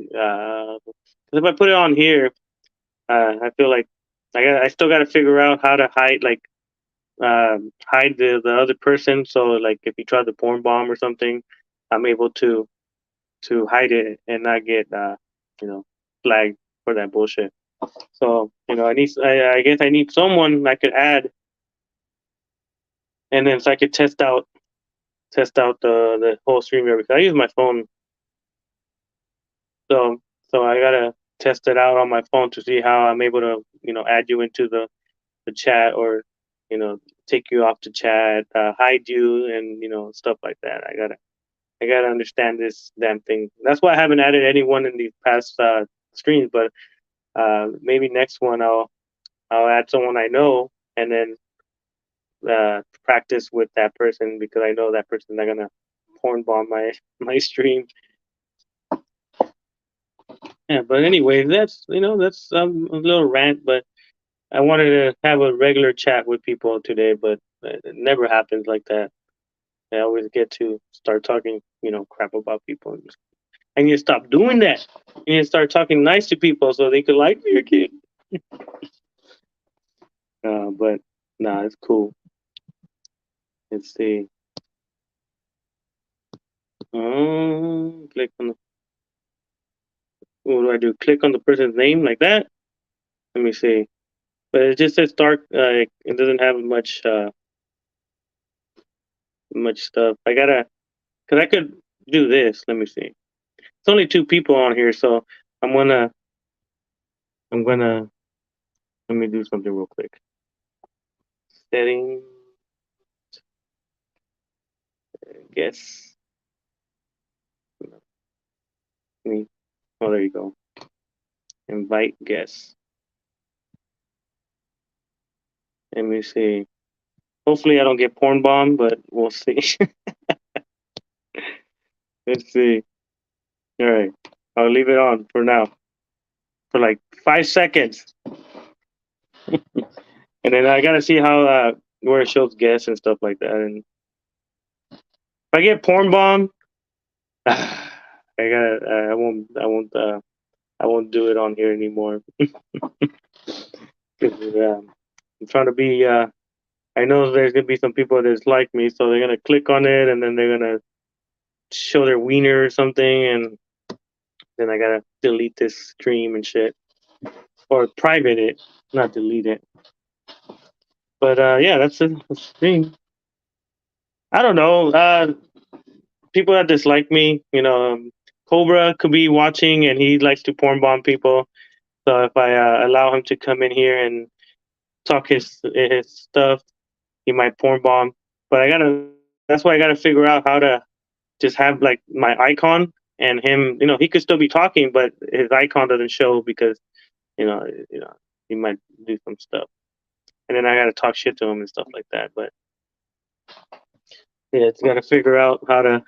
if I put it on here, I feel like I still got to figure out how to hide the other person. So like if you try the porn bomb or something, I'm able to hide it and not get flagged for that bullshit. So I guess I need someone I could add, and then so I could test out the whole stream here because I use my phone. So I gotta test it out on my phone to see how I'm able to add you into the chat or take you off the chat, hide you, and stuff like that. I gotta understand this damn thing. That's why I haven't added anyone in these past streams, but maybe next one I'll add someone I know and then practice with that person because I know that person's not gonna porn bomb my stream. Yeah, but anyway, that's a little rant, but I wanted to have a regular chat with people today, but it never happens like that. I always get to start talking, crap about people. I need to stop doing that. I need to start talking nice to people so they could like me again. But nah, it's cool. Let's see. Click on the. What do I do? Click on the person's name like that. Let me see. But it just says dark. It doesn't have much stuff. I gotta, cause I could do this. Let me see. It's only 2 people on here, so I'm gonna, I'm gonna. Let me do something real quick. Setting. Guess. Me. Oh, there you go. Invite guests. Let me see. Hopefully, I don't get porn bombed, but we'll see. Let's see. All right. I'll leave it on for now for like 5 seconds, and then I gotta see how where it shows guests and stuff like that. And if I get porn bombed, I won't do it on here anymore. 'Cause, I'm trying to be. I know there's gonna be some people that like me, so they're gonna click on it, and then they're gonna show their wiener or something, and then I gotta delete this stream and shit, or private it, not delete it. But yeah, that's the stream. I don't know. People that dislike me, Cobra could be watching, and he likes to porn bomb people. So if I allow him to come in here and talk his stuff, he might porn bomb. But I gotta. That's why I gotta figure out how to just have like my icon and him. He could still be talking, but his icon doesn't show because you know he might do some stuff, and then I gotta talk shit to him and stuff like that. But yeah, it's gotta figure out how to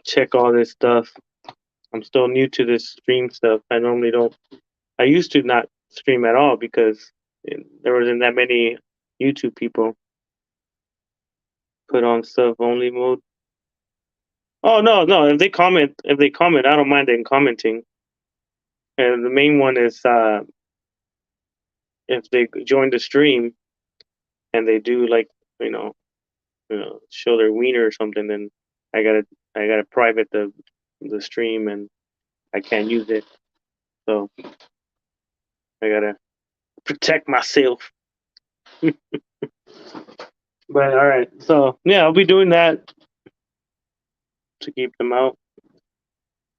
check all this stuff. I'm still new to this stream stuff. I normally don't. I used to not stream at all because there wasn't that many YouTube people put on stuff only mode. Oh no, no. If they comment, I don't mind them commenting. And the main one is if they join the stream and they do like you know show their wiener or something, then I gotta private the stream and I can't use it. So I gotta protect myself. But all right, so yeah, I'll be doing that to keep them out.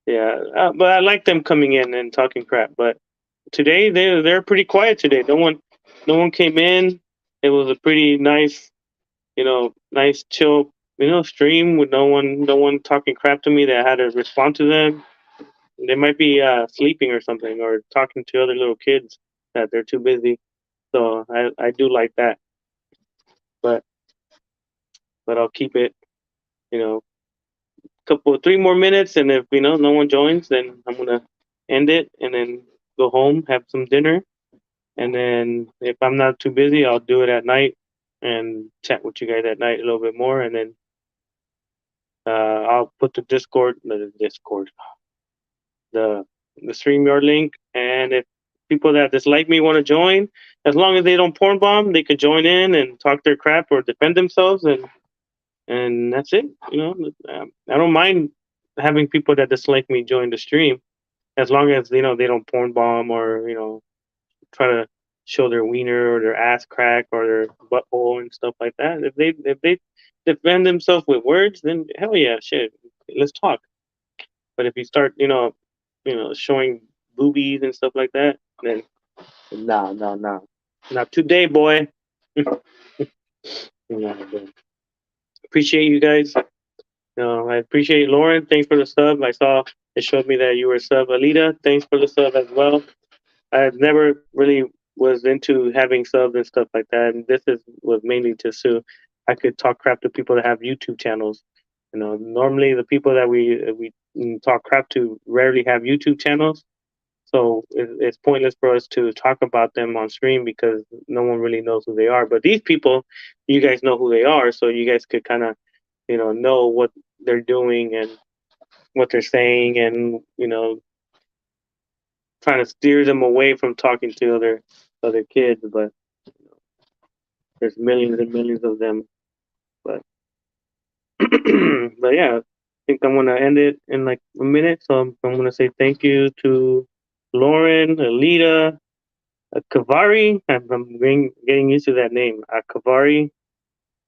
Yeah, but I like them coming in and talking crap. But today they're pretty quiet today. No one came in. It was a pretty nice, nice chill, stream with no one talking crap to me that I had to respond to them. They might be sleeping or something or talking to other little kids that they're too busy. So I do like that. But I'll keep it, you know, couple 3 more minutes, and if no one joins, then I'm gonna end it and then go home, have some dinner, and then if I'm not too busy, I'll do it at night and chat with you guys at night a little bit more, and then I'll put the the StreamYard link, and if people that dislike me want to join, as long as they don't porn bomb, they could join in and talk their crap or defend themselves, and that's it. I don't mind having people that dislike me join the stream, as long as they don't porn bomb or try to show their wiener or their ass crack or their butthole and stuff like that. If they defend themselves with words, then hell yeah, shit, let's talk. But if you start showing boobies and stuff like that, then no, no, no, not today, boy. Nah, but appreciate you guys. I appreciate Lauren. Thanks for the sub. I saw it showed me that you were a sub. Alita, thanks for the sub as well. I never really was into having subs and stuff like that, and this was mainly just so I could talk crap to people that have YouTube channels. Normally the people that we talk crap to rarely have YouTube channels, so it's pointless for us to talk about them on stream because no one really knows who they are. But these people, you guys know who they are, so you guys could kind of know what they're doing and what they're saying, and trying to steer them away from talking to other kids. But there's millions and millions of them. But but yeah, I think I'm gonna end it in like a minute. So I'm gonna say thank you to Lauren, Alita, Kavari. I'm getting used to that name. Kavari,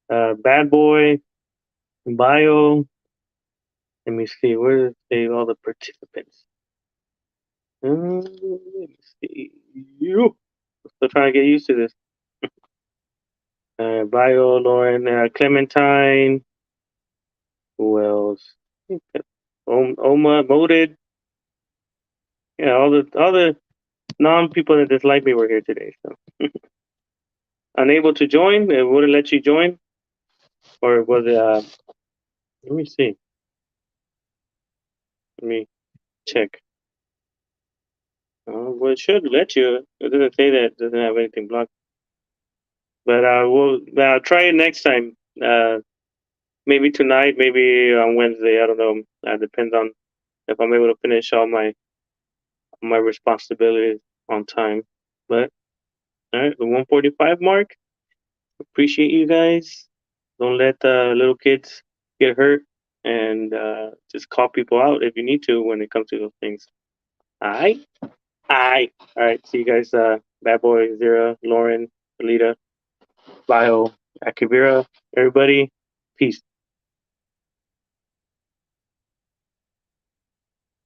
Bad Boy, Bio. Let me see. Where is all the participants? Let me see. You. Still trying to get used to this. Bio, Lauren, Clementine. Who else? Oma, Moted. Yeah, all the non people that dislike me were here today. So unable to join. It wouldn't let you join, or was it? Let me see. Let me check. Well, it should let you. It doesn't say that it doesn't have anything blocked. But we'll try it next time. Maybe tonight, maybe on Wednesday. I don't know. Depends on if I'm able to finish all my responsibilities on time. But all right, the 145 mark. Appreciate you guys. Don't let little kids get hurt, and just call people out if you need to when it comes to those things. All right, all right. See you guys. Bad Boy, Zira, Lauren, Alita, Bio, Akivira, everybody. Peace.